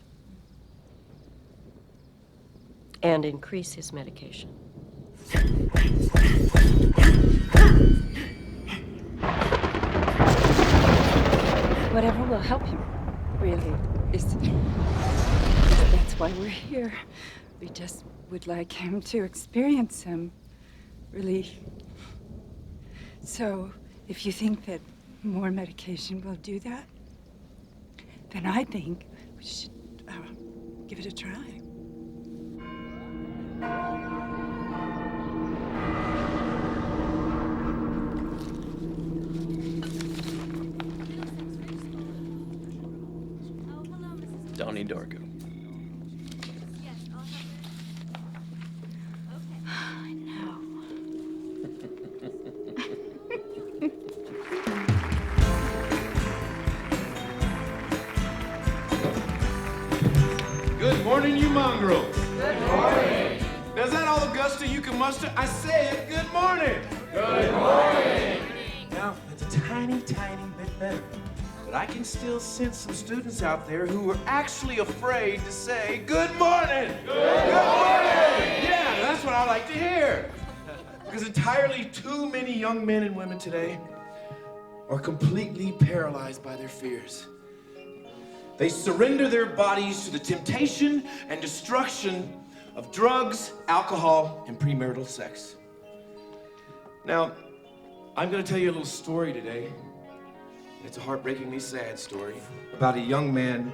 and increase his medication. Whatever will help him, really, is that's why we're here. We just would like him to experience some relief. So, if you think that more medication will do that, then I think we should give it a try. Donnie Darko. I know. Good morning, you mongrels. Good morning. Is that all the gusto you can muster? I say it, good morning. Good morning. Now, it's a tiny, tiny bit better. But I can still sense some students out there who are actually afraid to say, good morning. Good morning. Yeah, that's what I like to hear. Because entirely too many young men and women today are completely paralyzed by their fears. They surrender their bodies to the temptation and destruction of drugs, alcohol, and premarital sex. Now, I'm going to tell you a little story today. It's a heartbreakingly sad story about a young man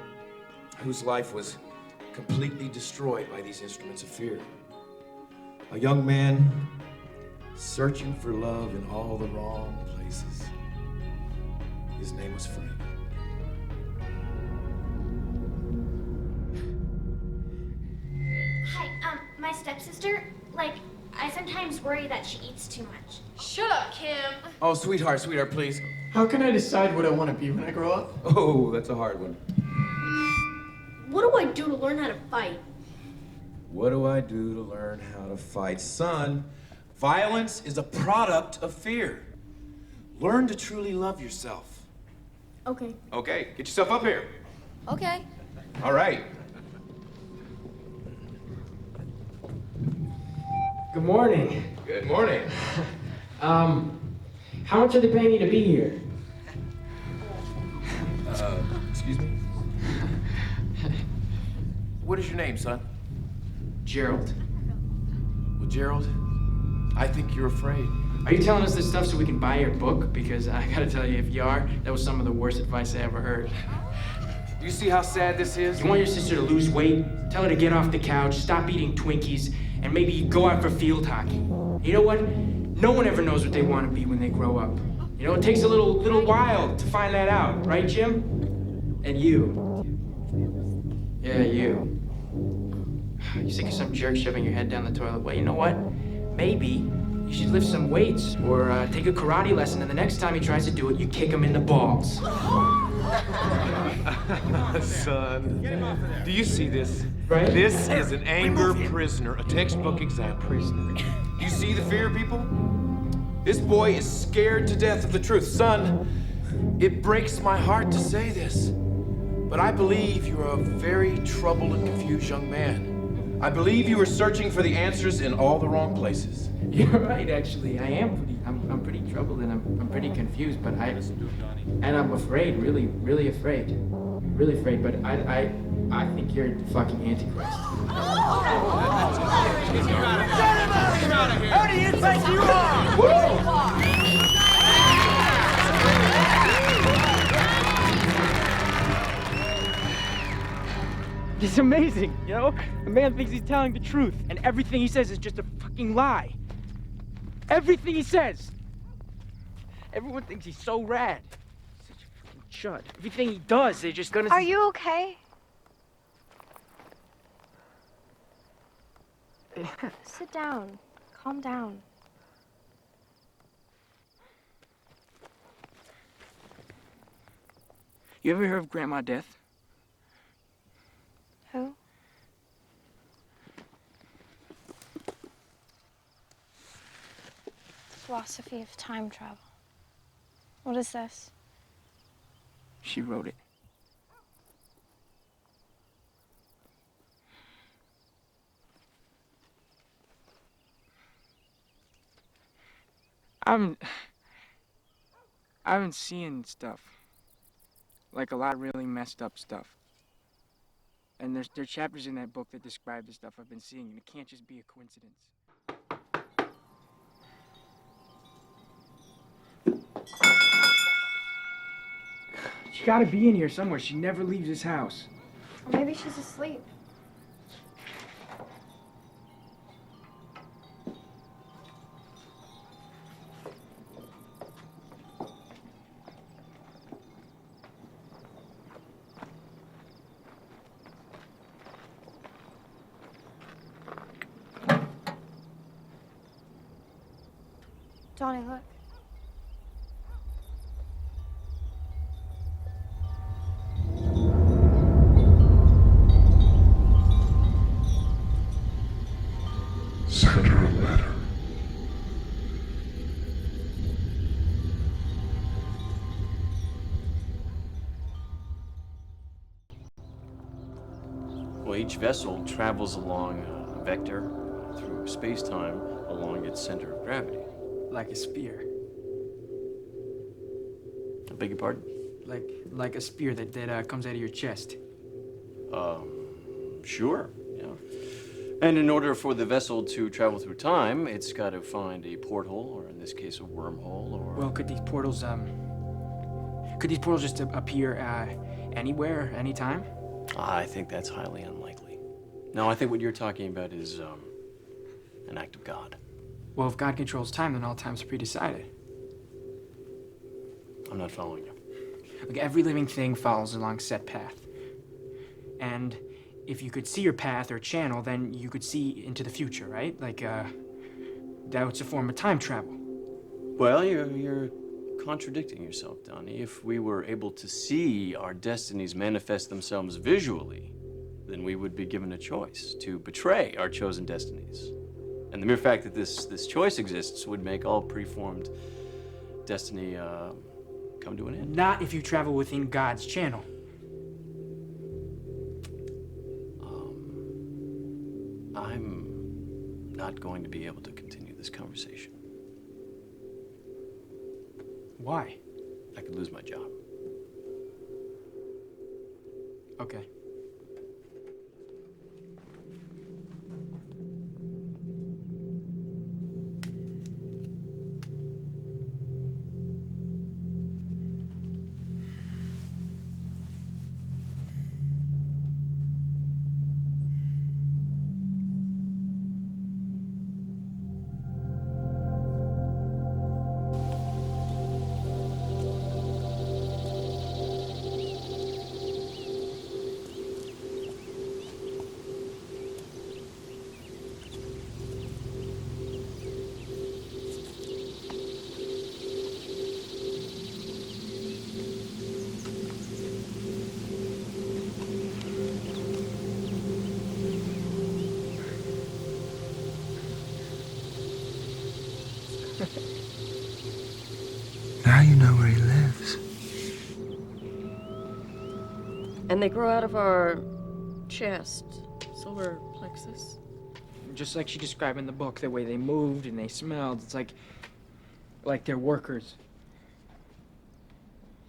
whose life was completely destroyed by these instruments of fear. A young man searching for love in all the wrong places. His name was Frank. Hi, my stepsister, I sometimes worry that she eats too much. Shut up, Kim. Oh, sweetheart, please. How can I decide what I want to be when I grow up? Oh, that's a hard one. What do I do to learn how to fight? What do I do to learn how to fight? Son, violence is a product of fear. Learn to truly love yourself. Okay. Okay, get yourself up here. Okay. All right. Good morning. Good morning. How much are they paying you to be here? Excuse me? What is your name, son? Gerald. Well, Gerald, I think you're afraid. Are you telling us this stuff so we can buy your book? Because I gotta tell you, if you are, that was some of the worst advice I ever heard. Do you see how sad this is? You want your sister to lose weight? Tell her to get off the couch, stop eating Twinkies, and maybe go out for field hockey. You know what? No one ever knows what they want to be when they grow up. You know, it takes a little while to find that out, right, Jim? And you. Yeah, you. You sick of some jerk shoving your head down the toilet? Well, you know what? Maybe you should lift some weights or take a karate lesson, and the next time he tries to do it, you kick him in the balls. Son, do you see this? Right? This is an anger prisoner, a textbook exam prisoner. Do you see the fear, people? This boy is scared to death of the truth. Son, it breaks my heart to say this, but I believe you're a very troubled and confused young man. I believe you are searching for the answers in all the wrong places. You're right, actually. I'm pretty troubled and I'm pretty confused, but I'm afraid, really afraid. Really afraid, but I think you're the fucking Antichrist. How do you think you are? It's amazing, you know? A man thinks he's telling the truth, and everything he says is just a fucking lie. Everything he says. Everyone thinks he's so rad. Such a fucking chud. Everything he does, they're just gonna... Are you okay? Sit down. Calm down. You ever heard of Grandma Death? Who? Philosophy of time travel. What is this? She wrote it. I've been seeing stuff. Like a lot of really messed up stuff. And there are chapters in that book that describe the stuff I've been seeing, and it can't just be a coincidence. She gotta be in here somewhere. She never leaves this house. Or maybe she's asleep. Donnie, look. Send her a letter. Well, each vessel travels along a vector through space-time along its center of gravity. Like a spear. I beg your pardon? Like a spear that comes out of your chest. Sure, yeah. And in order for the vessel to travel through time, it's got to find a porthole, or in this case, a wormhole, or... Well, could these portals just appear anywhere, anytime? I think that's highly unlikely. No, I think what you're talking about is an act of God. Well, if God controls time, then all time's pre-decided. I'm not following you. Like, every living thing follows along set path. And if you could see your path or channel, then you could see into the future, right? Like, that's a form of time travel. Well, you're contradicting yourself, Donnie. If we were able to see our destinies manifest themselves visually, then we would be given a choice to betray our chosen destinies. And the mere fact that this choice exists would make all preformed destiny come to an end. Not if you travel within God's channel. I'm not going to be able to continue this conversation. Why? I could lose my job. Okay. Now you know where he lives. And they grow out of our chest, solar plexus. Just like she described in the book, the way they moved and they smelled, it's like they're workers.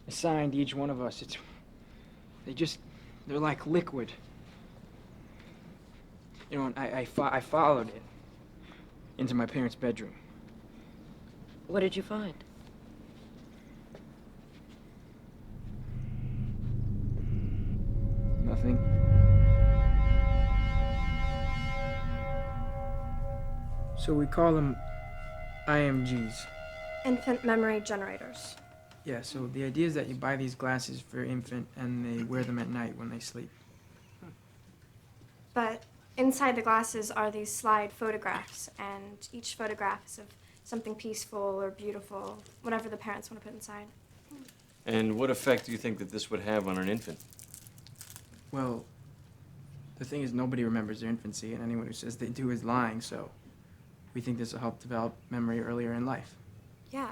Assigned to each one of us. They're like liquid. You know, and I followed it into my parents' bedroom. What did you find? Nothing. So we call them IMGs. Infant memory generators. Yeah, so the idea is that you buy these glasses for your infant and they wear them at night when they sleep. But inside the glasses are these slide photographs, and each photograph is of something peaceful or beautiful, whatever the parents want to put inside. And what effect do you think that this would have on an infant? Well, the thing is nobody remembers their infancy, and anyone who says they do is lying, so we think this will help develop memory earlier in life. Yeah.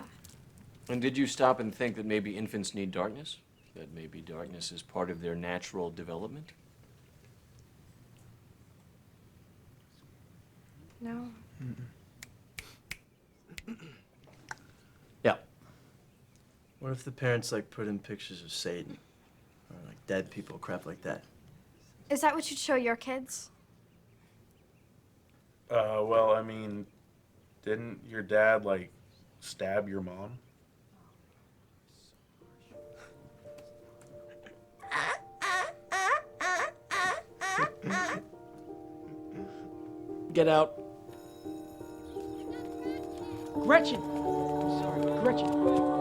And did you stop and think that maybe infants need darkness? That maybe darkness is part of their natural development? No. Yeah. What if the parents like put in pictures of Satan or like dead people, crap like that? Is that what you'd show your kids? Well, I mean, didn't your dad like stab your mom? Get out. Gretchen! I'm sorry, Gretchen.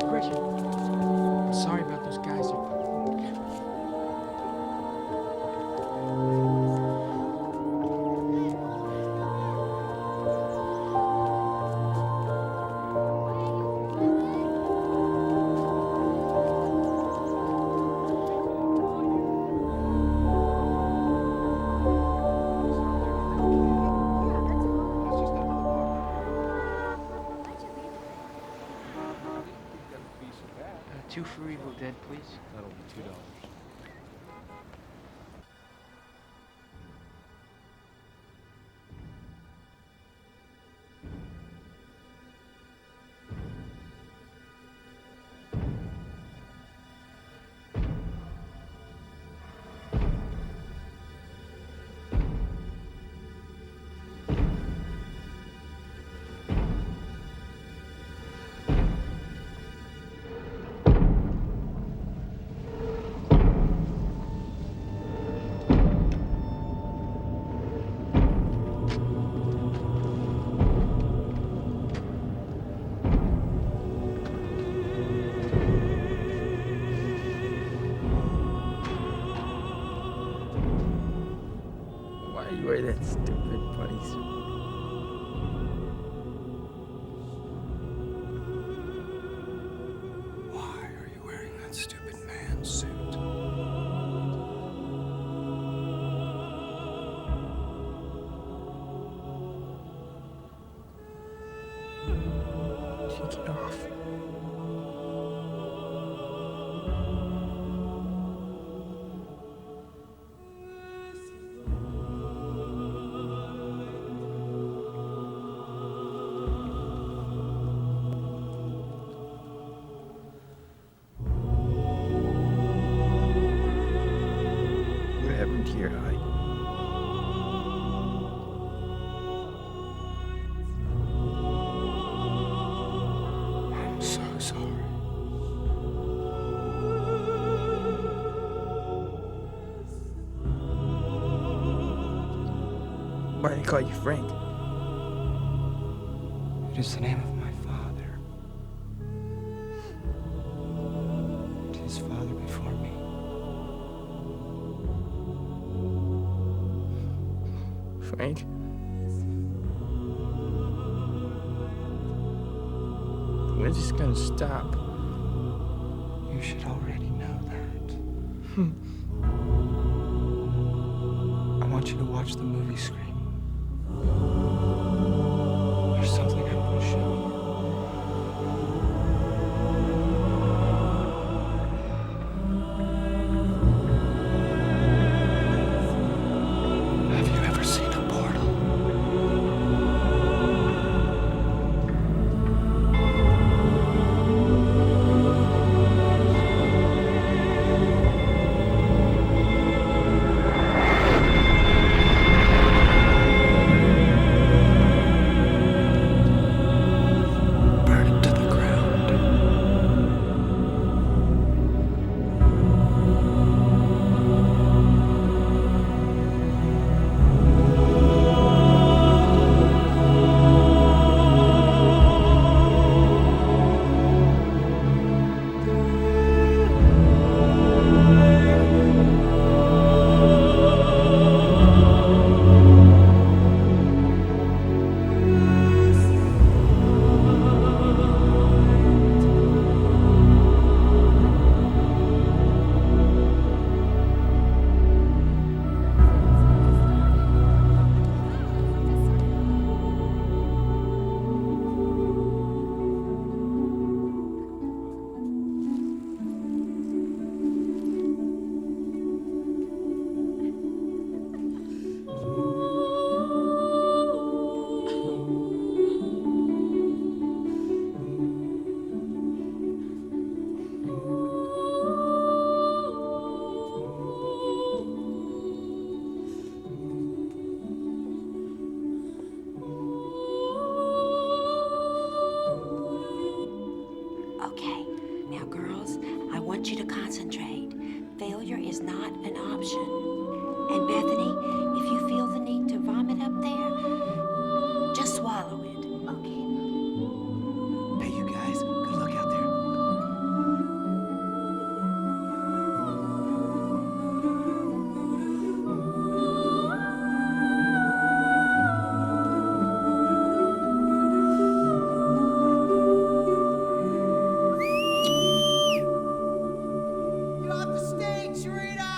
Gretchen. I'm sorry about those guys. Two for Evil Dead, please. That'll be $2. you wear that stupid bodysuit? Why are you wearing that stupid pantsuit? Take it off. What happened to your height? I'm so sorry. Why do they call you Frank? It is the name of my father. And his father before me. Frank? When's this gonna stop? You should already know that. I want you to watch the movie Scream. There's something I want to show you. Have you ever seen a portal? Burn it to the ground. Okay, now girls, I want you to concentrate. Failure is not an option. And Bethany, if you feel the need to vomit up there, just swallow it. Okay. Hey, you guys, good luck out there. You off the stage, Sharita!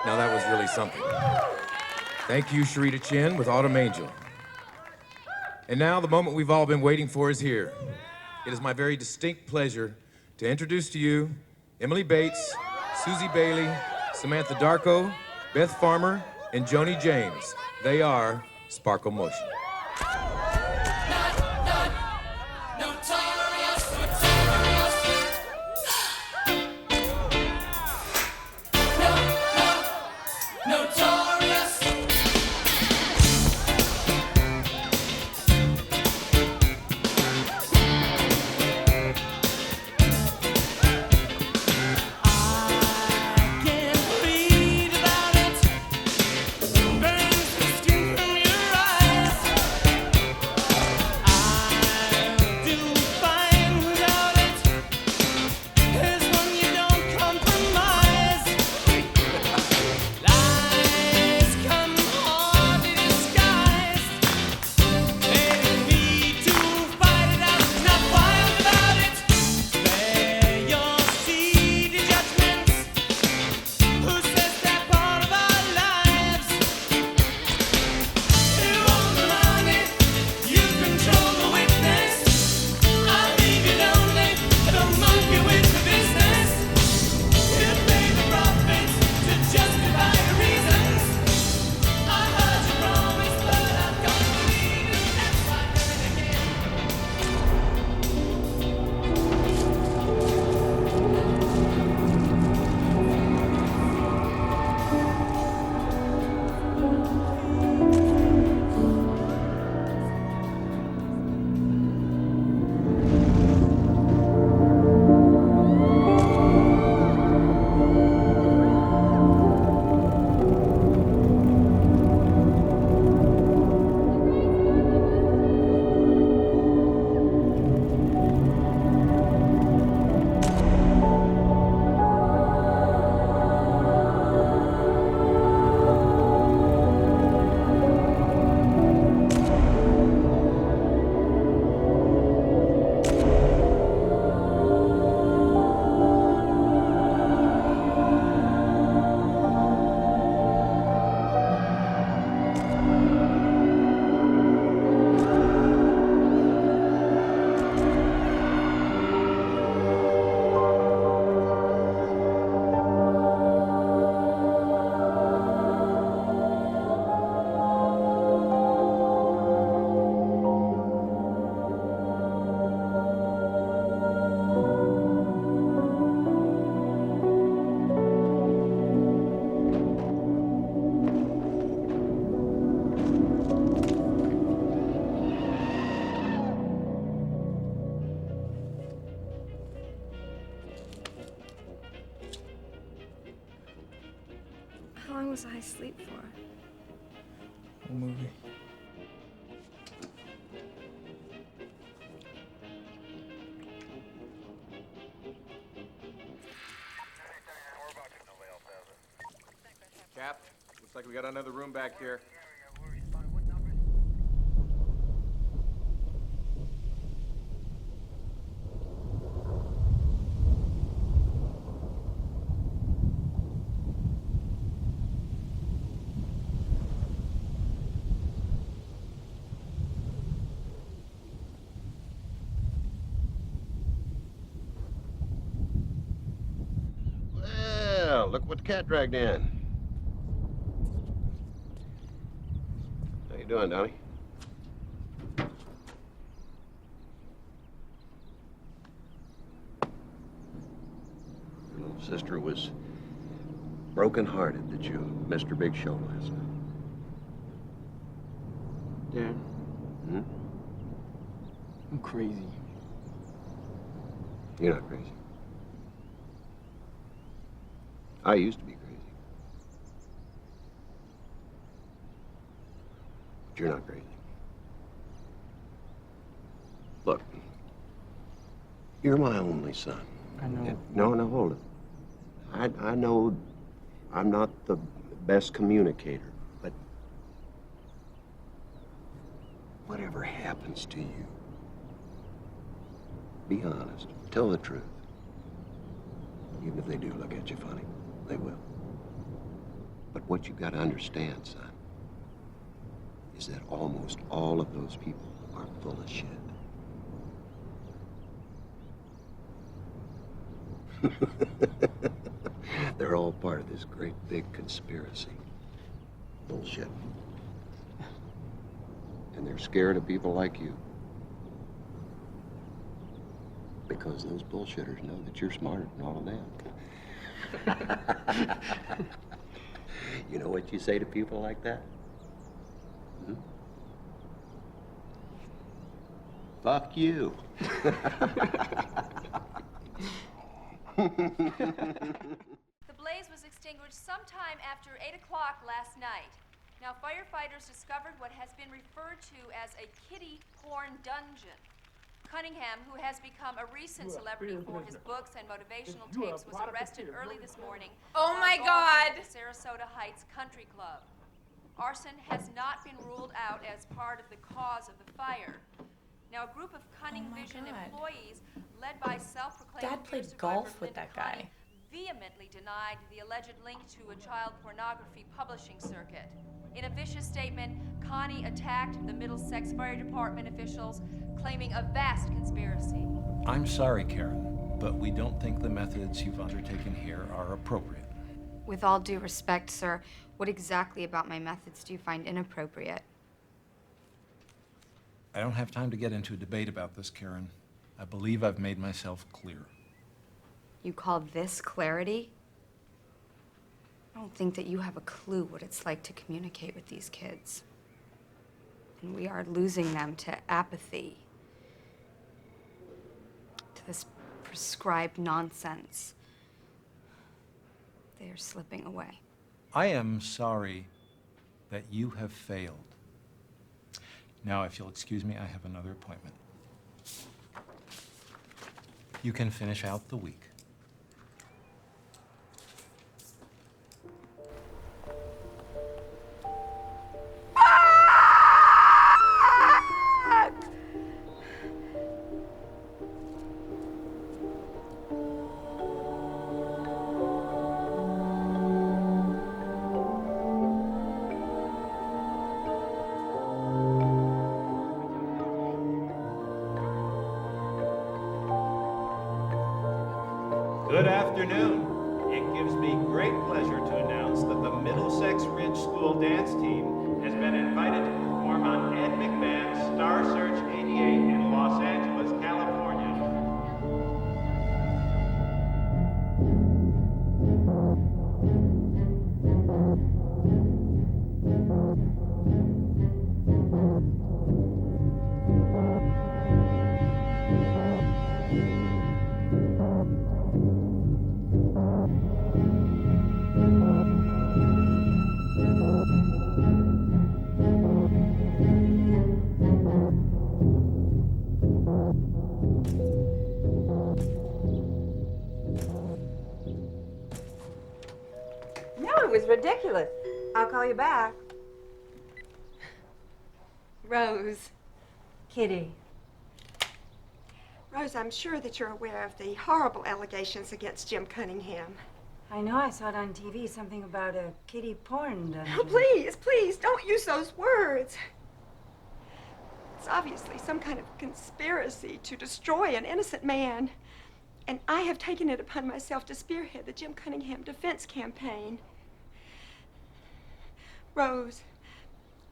Now that was really something. Thank you, Sharita Chin with Autumn Angel. And now the moment we've all been waiting for is here. It is my very distinct pleasure to introduce to you Emily Bates, Susie Bailey, Samantha Darko, Beth Farmer, and Joni James. They are Sparkle Motion. I long was I asleep for? Whole movie. Cap, looks like we got another room back here. Well, look what the cat dragged in. How you doing, Donnie? Your little sister was broken-hearted that you missed her big show last night. Dad, Hmm? I'm crazy. You're not crazy. I used to be crazy. But you're not crazy. Look, you're my only son. I know. No, hold it. I know I'm not the best communicator, but whatever happens to you, be honest. Tell the truth. Even if they do look at you funny, they will. But what you've got to understand, son, is that almost all of those people are full of shit. They're all part of this great big conspiracy. Bullshit. And they're scared of people like you. Because those bullshitters know that you're smarter than all of them. You know what you say to people like that? Hmm? Fuck you. The blaze was extinguished sometime after 8 o'clock last night. Now, firefighters discovered what has been referred to as a kiddie porn dungeon. Cunningham, who has become a recent celebrity for his books and motivational tapes, was arrested early this morning. Oh my for God! assault at the Sarasota Heights Country Club. Arson has not been ruled out as part of the cause of the fire. Now, a group of Cunning Vision employees, led by self-proclaimed Dad played beer survivor golf with Linda that guy. Connie, vehemently denied the alleged link to a child pornography publishing circuit. In a vicious statement, Connie attacked the Middlesex Fire Department officials, claiming a vast conspiracy. I'm sorry, Karen, but we don't think the methods you've undertaken here are appropriate. With all due respect, sir, what exactly about my methods do you find inappropriate? I don't have time to get into a debate about this, Karen. I believe I've made myself clear. You call this clarity? I don't think that you have a clue what it's like to communicate with these kids. And we are losing them to apathy, to this prescribed nonsense. They are slipping away. I am sorry that you have failed. Now, if you'll excuse me, I have another appointment. You can finish out the week. Good afternoon. It gives me great pleasure to announce that the Middlesex Ridge School dance team has been invited to perform on Ed McMahon's Star Search 88 in Los Angeles, California. was ridiculous. I'll call you back. Rose. Kitty. Rose, I'm sure that you're aware of the horrible allegations against Jim Cunningham. I know, I saw it on TV, something about a kiddie porn dungeon. Oh, please, don't use those words. It's obviously some kind of conspiracy to destroy an innocent man. And I have taken it upon myself to spearhead the Jim Cunningham defense campaign. Rose,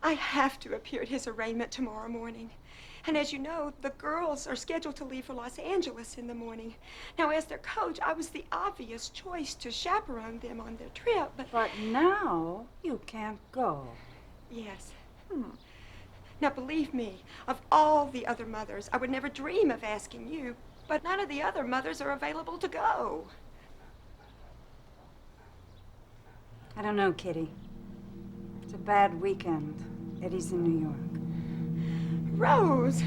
I have to appear at his arraignment tomorrow morning. And as you know, the girls are scheduled to leave for Los Angeles in the morning. Now, as their coach, I was the obvious choice to chaperone them on their trip, But now you can't go. Yes. Now, believe me, of all the other mothers, I would never dream of asking you, but none of the other mothers are available to go. I don't know, Kitty. It's a bad weekend. Eddie's in New York. Rose,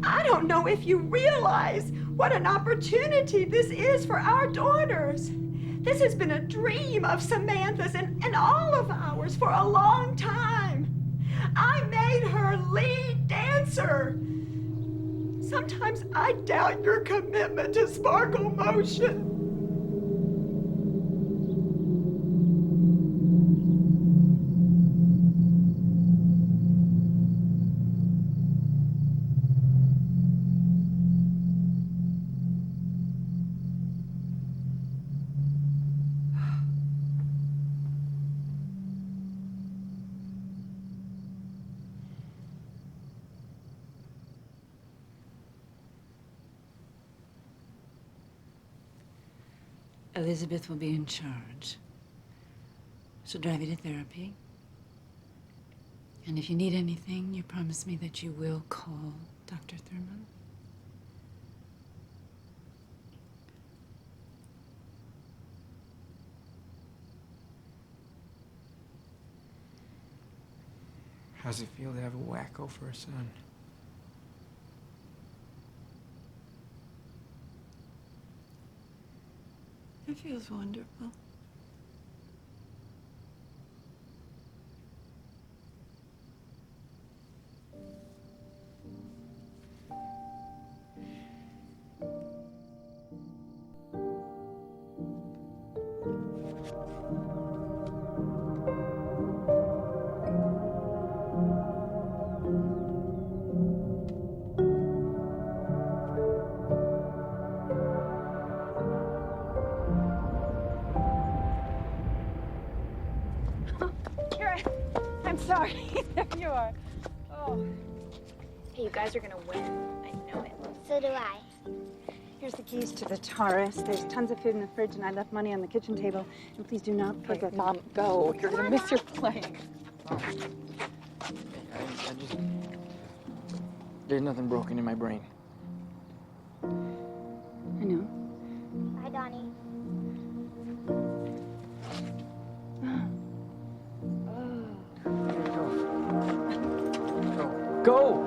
I don't know if you realize what an opportunity this is for our daughters. This has been a dream of Samantha's and all of ours for a long time. I made her lead dancer. Sometimes I doubt your commitment to Sparkle Motion. Elizabeth will be in charge. She'll drive you to therapy. And if you need anything, you promise me that you will call Dr. Thurman. How's it feel to have a wacko for a son? It feels wonderful. Sorry, there you are. Oh. Hey, you guys are gonna win. I know it. So do I. Here's the keys to the Taurus. There's tons of food in the fridge, and I left money on the kitchen table. And please do not forget. Mom, go. You're gonna miss your plane. I just... There's nothing broken in my brain. I know. Bye, Donnie. Go!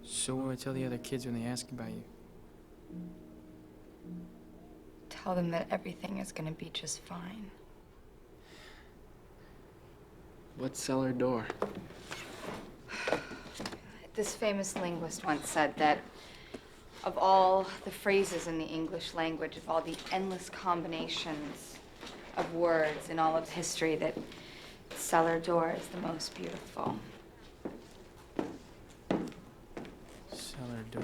So what do I tell the other kids when they ask about you? Tell them that everything is gonna be just fine. What cellar door? This famous linguist once said that of all the phrases in the English language, of all the endless combinations of words in all of history, that cellar door is the most beautiful. Cellar door.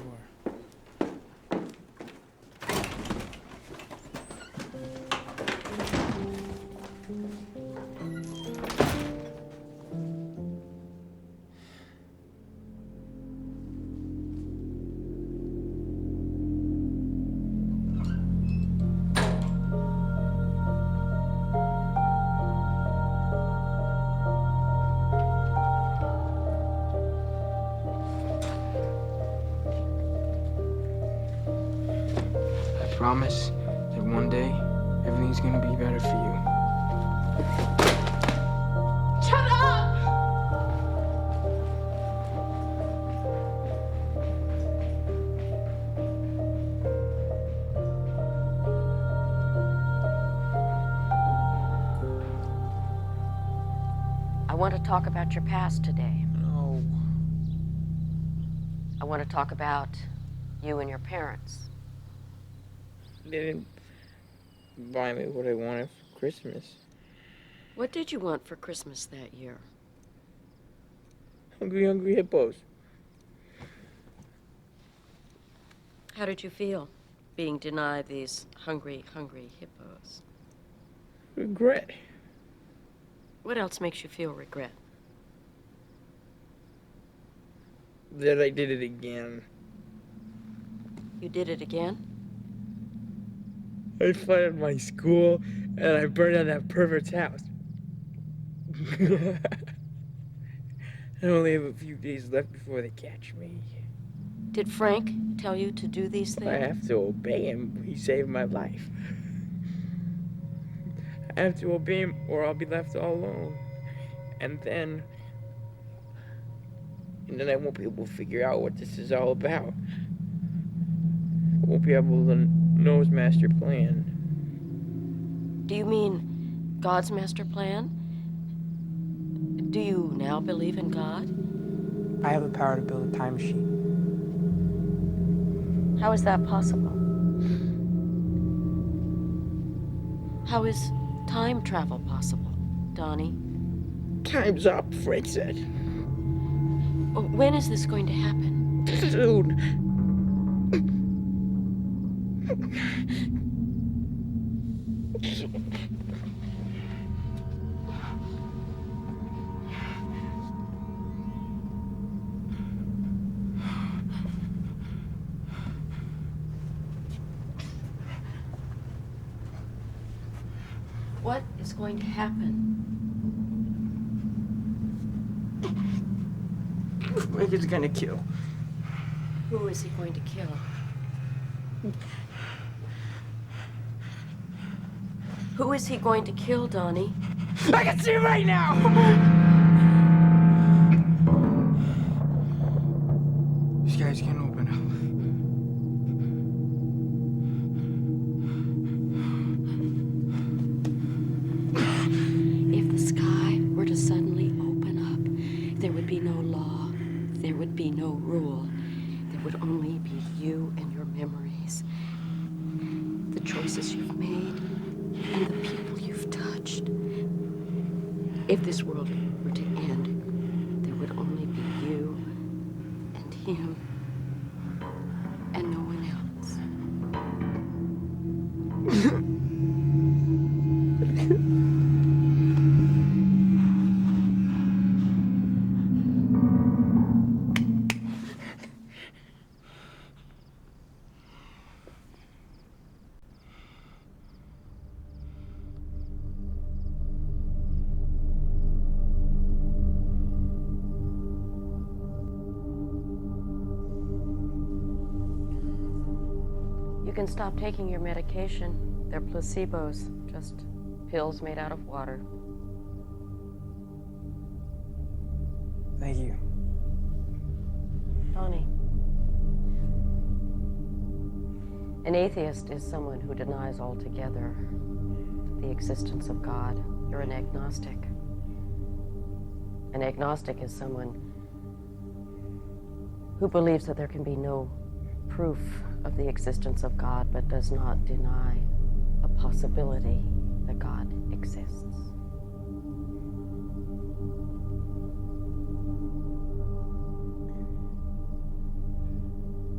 I promise that one day Everything's gonna be better for you. Shut up! I want to talk about your past today. No. I want to talk about you and your parents. They didn't buy me what I wanted for Christmas. What did you want for Christmas that year? Hungry, hungry hippos. How did you feel being denied these hungry, hungry hippos? Regret. What else makes you feel regret? That I did it again. You did it again? I flooded my school and I burned down that pervert's house. I only have a few days left before they catch me. Did Frank tell you to do these things? I have to obey him. He saved my life. I have to obey him or I'll be left all alone. And then I won't be able to figure out what this is all about. I won't be able to know his master plan. Do you mean God's master plan? Do you now believe in God? I have the power to build a time machine. How is that possible? How is time travel possible, Donnie? Time's up, Frank said. When is this going to happen? Soon. What is going to happen? Frank is gonna kill. Who is he going to kill? Who is he going to kill, Donnie? I can see right now! These guys can't open up. If the sky were to suddenly open up, there would be no law, there would be no rule. There would only be you and your memories, the choices you've made, and the people you've touched. If this world were to end, there would only be you and him and no one else. You can stop taking your medication. They're placebos, just pills made out of water. Thank you. Donnie. An atheist is someone who denies altogether the existence of God. You're an agnostic. An agnostic is someone who believes that there can be no proof of the existence of God, but does not deny the possibility that God exists.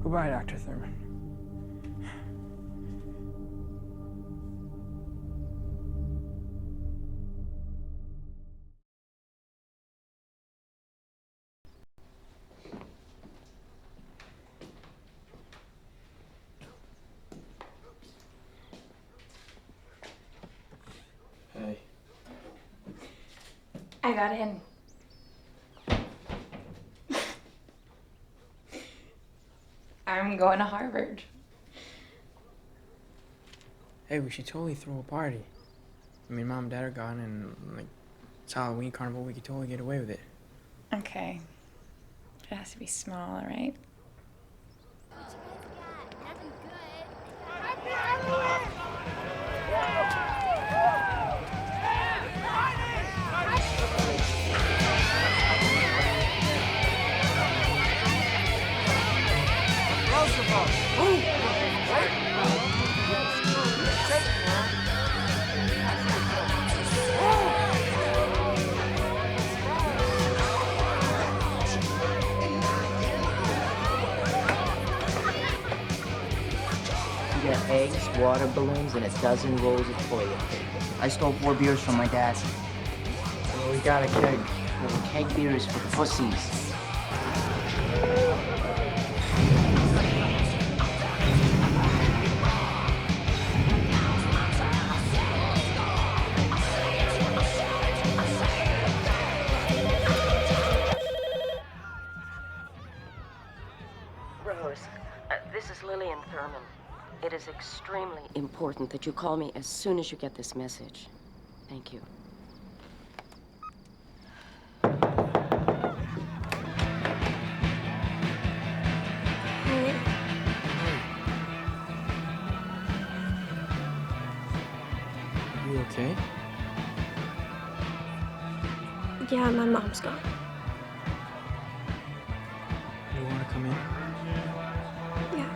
Goodbye, Dr. Thurman. Hey. I got in. I'm going to Harvard. Hey, we should totally throw a party. I mean, Mom and Dad are gone, and, like, it's Halloween carnival. We could totally get away with it. Okay. It has to be small, all right? You got eggs, water balloons, and a dozen rolls of toilet paper. I stole 4 beers from my dad. Well, we got a keg. Well, keg beer is for pussies. Rose, this is Lillian Thurman. It is extremely important that you call me as soon as you get this message. Thank you. Hey. You okay? Yeah, my mom's gone. You want to come in? Yeah.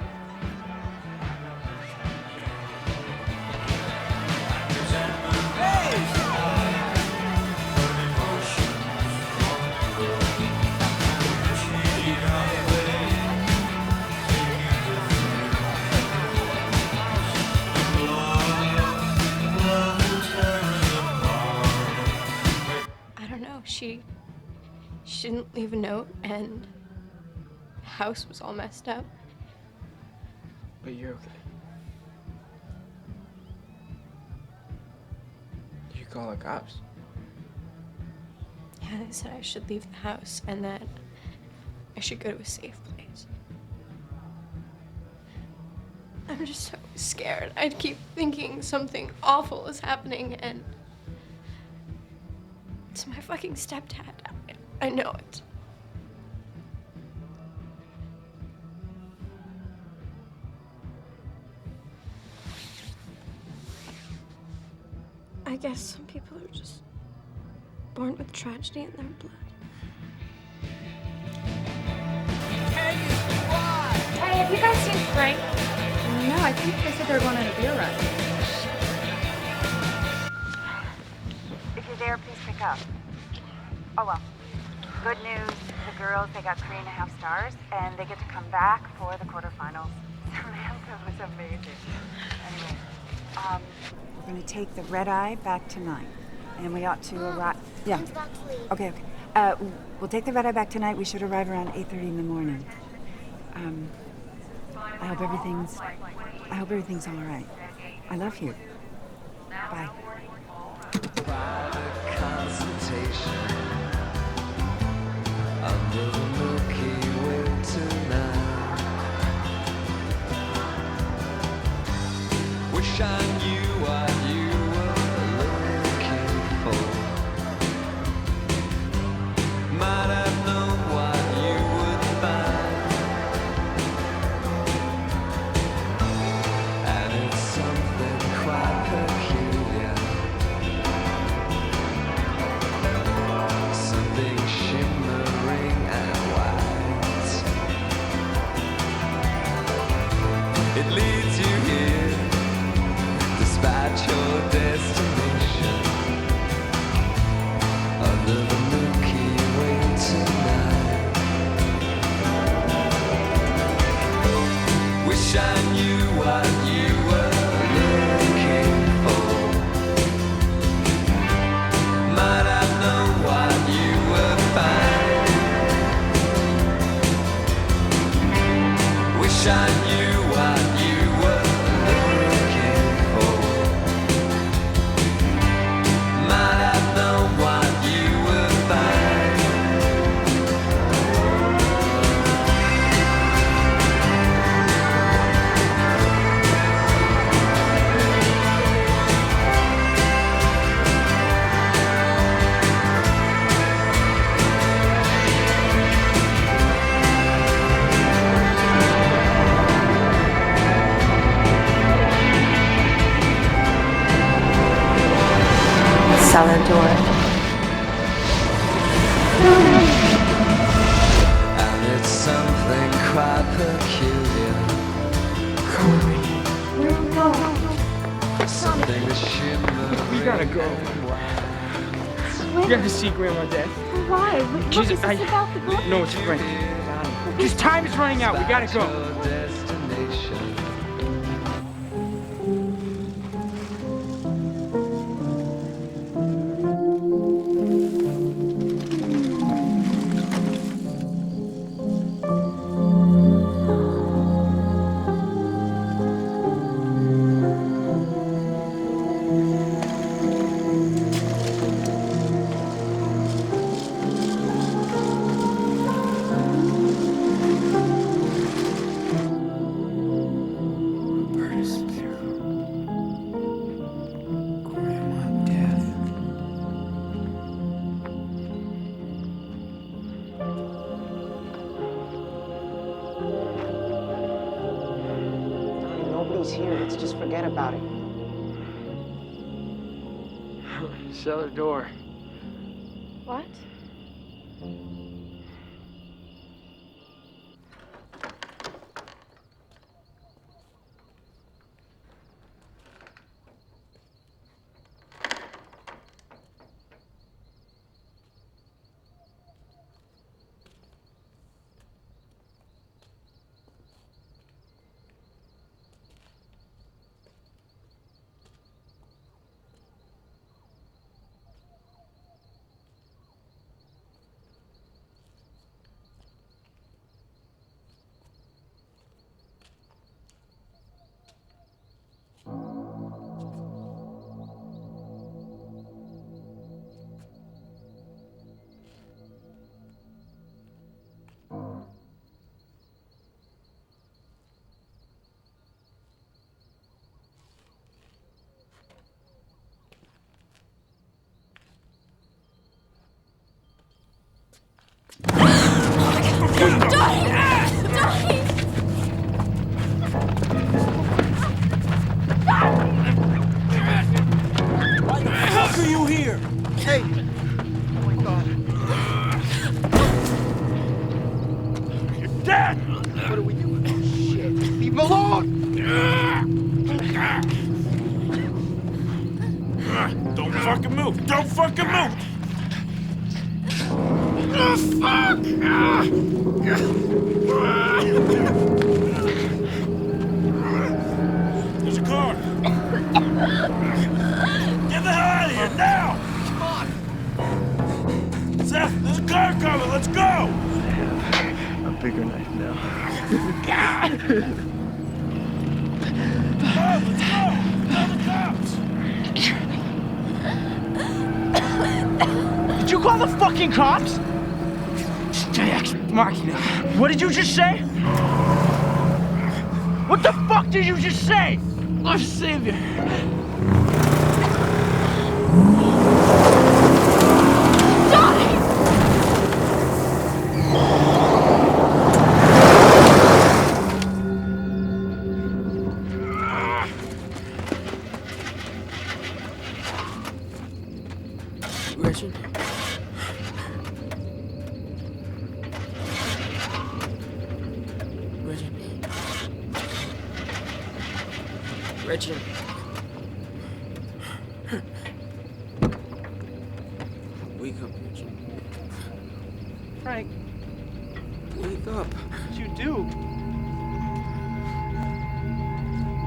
I don't know. She didn't leave a note, and the house was all messed up. But you're okay. Did you call the cops? Yeah, they said I should leave the house and that I should go to a safe place. I'm just so scared. I keep thinking something awful is happening, and it's my fucking stepdad. I know it. I guess some people are just born with tragedy in their blood. Hey, have you guys seen Frank? No, I think they said they were going on a beer run. If you're there, please pick up. Oh, well. Good news. The girls, they got 3.5 stars, and they get to come back for the quarterfinals. Samantha was amazing. Anyway, We're going to take the red eye back tonight. And we ought to arrive. Yeah. Okay. We'll take the red eye back tonight. We should arrive around 8:30 in the morning. I hope everything's all right. I love you. Bye. Private consultation under the Milky Way tonight. Wish I knew what you were looking for. Might have known what you would find. And it's something quite peculiar. Something shimmering and white. It leads you here, despite your destination, under the Milky Way tonight. Wish I knew what you were looking for. Might have known what you would find. Wish I knew what you were looking for. Might have known what you would find. cellar door. And it's something quite peculiar. Something to shimmer. We gotta go. We gotta see Grandma Dad. Why? What is this about the book? No, it's a prank. Because time is running out. We gotta go. Nobody's here. Let's just forget about it. Cellar door. What? Why the fuck are you here? Hey! Oh my god. You're dead! What are we doing? Oh shit. Leave him alone! Don't fucking move! Don't fucking move! Oh, fuck! There's a car! Get the hell out of here, now! Come on! Seth, there's a car coming, let's go! A bigger knife now. Oh, let's go! Tell the cops! Did you call the fucking cops? JX Machina. What did you just say? What the fuck did you just say? Our savior. Donnie! Richard? Richard. Wake up, Richard. Frank, Wake up. what you do?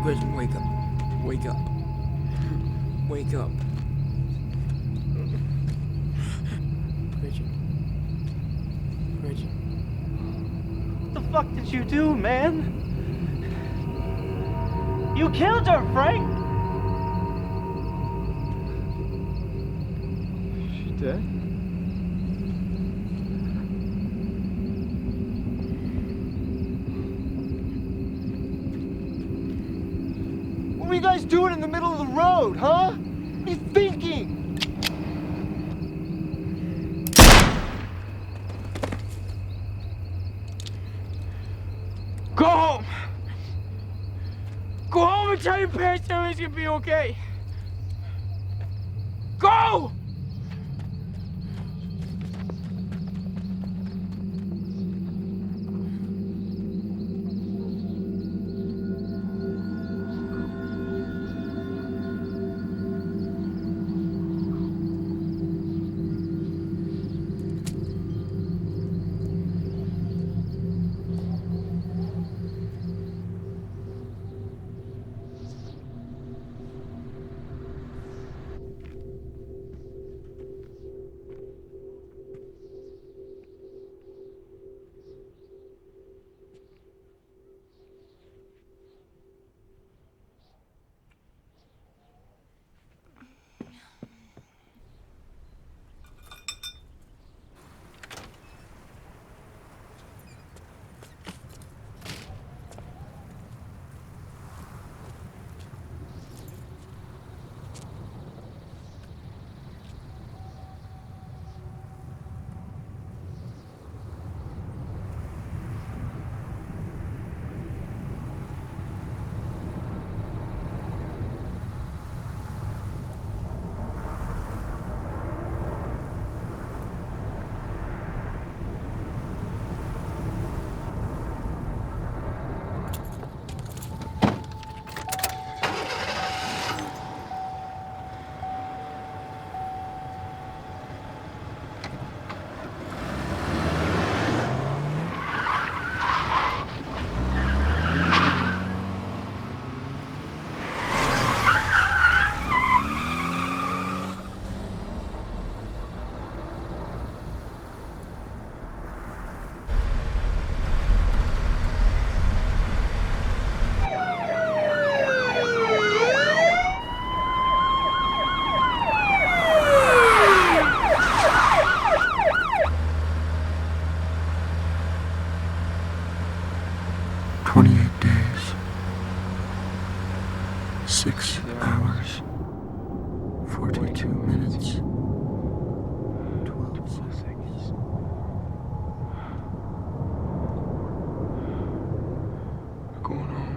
Richard, wake up. Wake up. Wake up. Richard. Richard. What the fuck did you do, man? You killed her, Frank! She dead? What were you guys doing in the middle of the road, huh? What are you thinking? Go home! Go home and tell your parents everything's gonna be okay! Go! 6 hours, 42 minutes, 12 seconds. We're going home.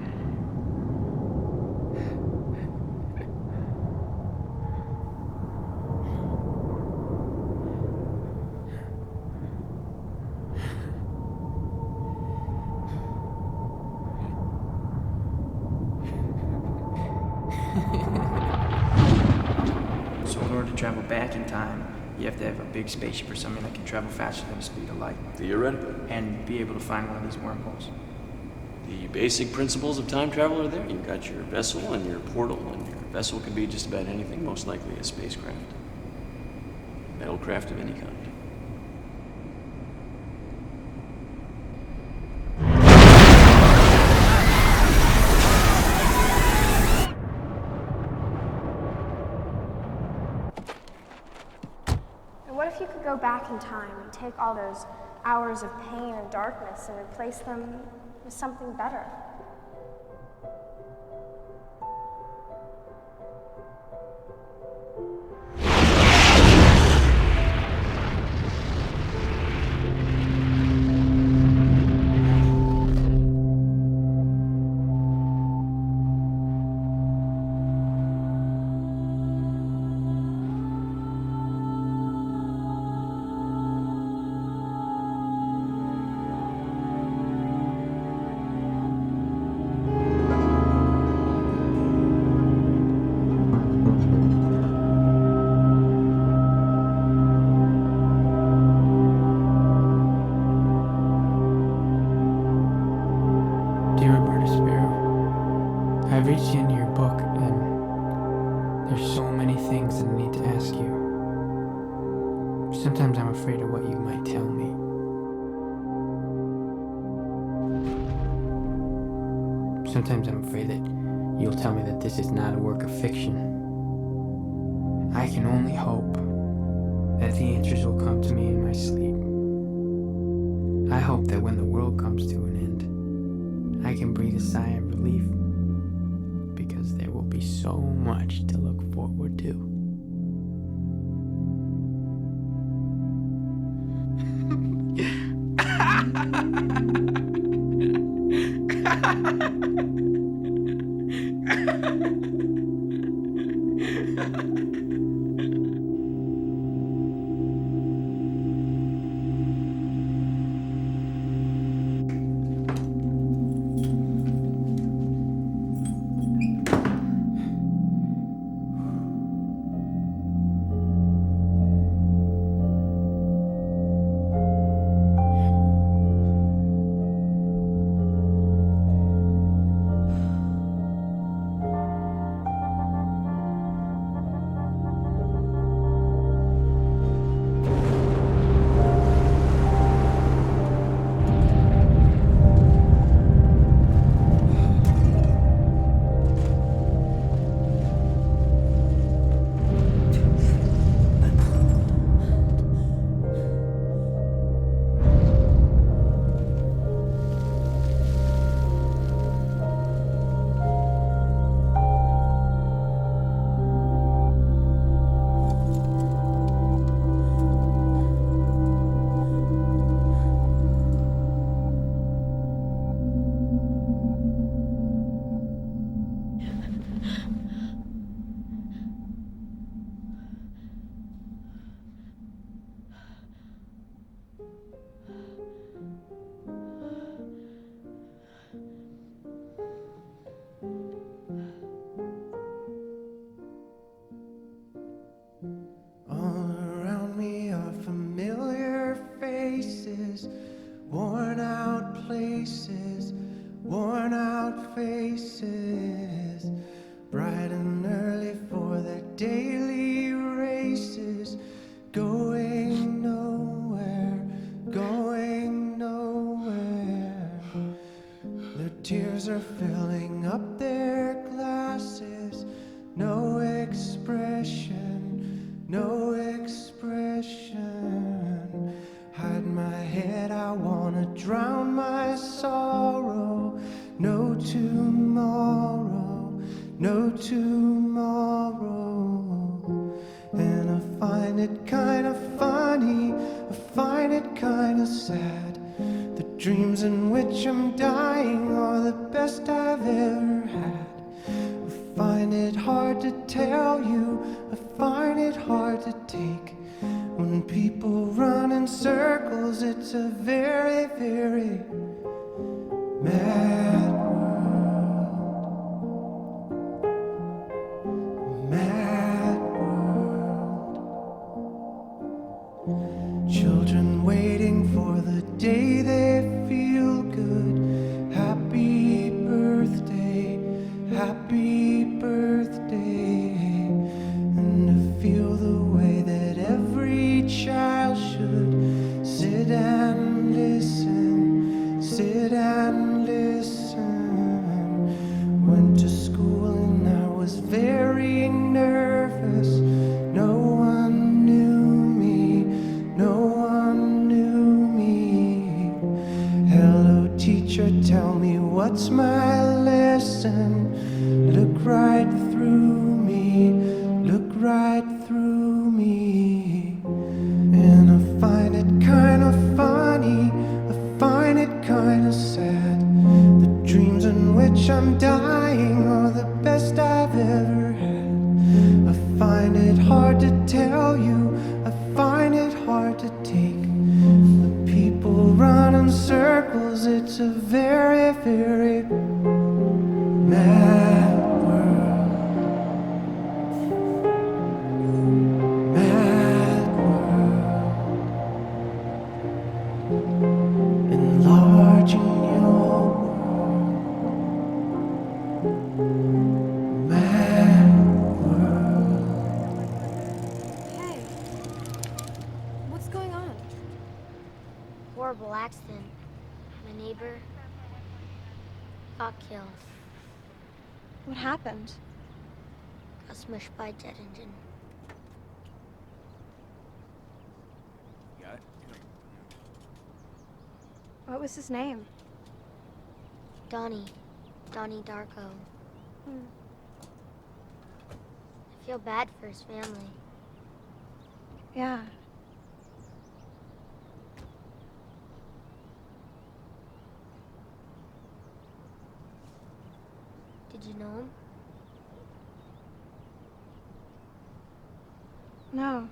So in order to travel back in time, you have to have a big spaceship or something that can travel faster than the speed of light. Theoretically. And be able to find one of these wormholes. The basic principles of time travel are there. You've got your vessel and your portal, and your vessel can be just about anything, most likely a spacecraft. Metalcraft of any kind. And what if you could go back in time and take all those hours of pain and darkness and replace them with something better? Dear Roberta Sparrow, I've reached the end of your book, and there's so many things that I need to ask you. Sometimes I'm afraid of what you might tell me. Sometimes I'm afraid that you'll tell me that this is not a work of fiction. I can only hope that the answers will come to me in my sleep. I hope that when the world comes to an end, I can breathe a sigh of relief, because there will be so much to look forward to. All around me are familiar faces, worn out places, worn out faces, bright and early for their daily races, going nowhere, going nowhere. Their tears are filling up their glasses, no expression, no expression. Hide my head, I wanna drown my sorrow. No tomorrow, no tomorrow. And I find it kind of funny, I find it kind of sad. The dreams in which I'm dying are the best I've ever had. I find it hard to tell you, I find it hard to take. When people run in circles, it's a very, very mad world. Mad world. Children waiting for the day they feel good. Happy birthday, happy birthday. And to feel the way that every child should sit and listen, sit and listen. Went to school and I was very nervous. No one knew me, no one knew me. Hello teacher, tell me what's my lesson. Look right through me, look right through me. And I find it kind of funny, I find it kind of sad. The dreams in which I'm dying are the best I've ever had. I find it hard to tell you, I find it hard to take. The people run in circles, it's a very, very mad world. Mad world. Enlarging your world. Mad world. Hey, what's going on? Horrible accident. My neighbor got killed. What happened? Got smushed by a jet engine. Got it? What was his name? Donnie Darko. I feel bad for his family. Yeah. Did you know him? No.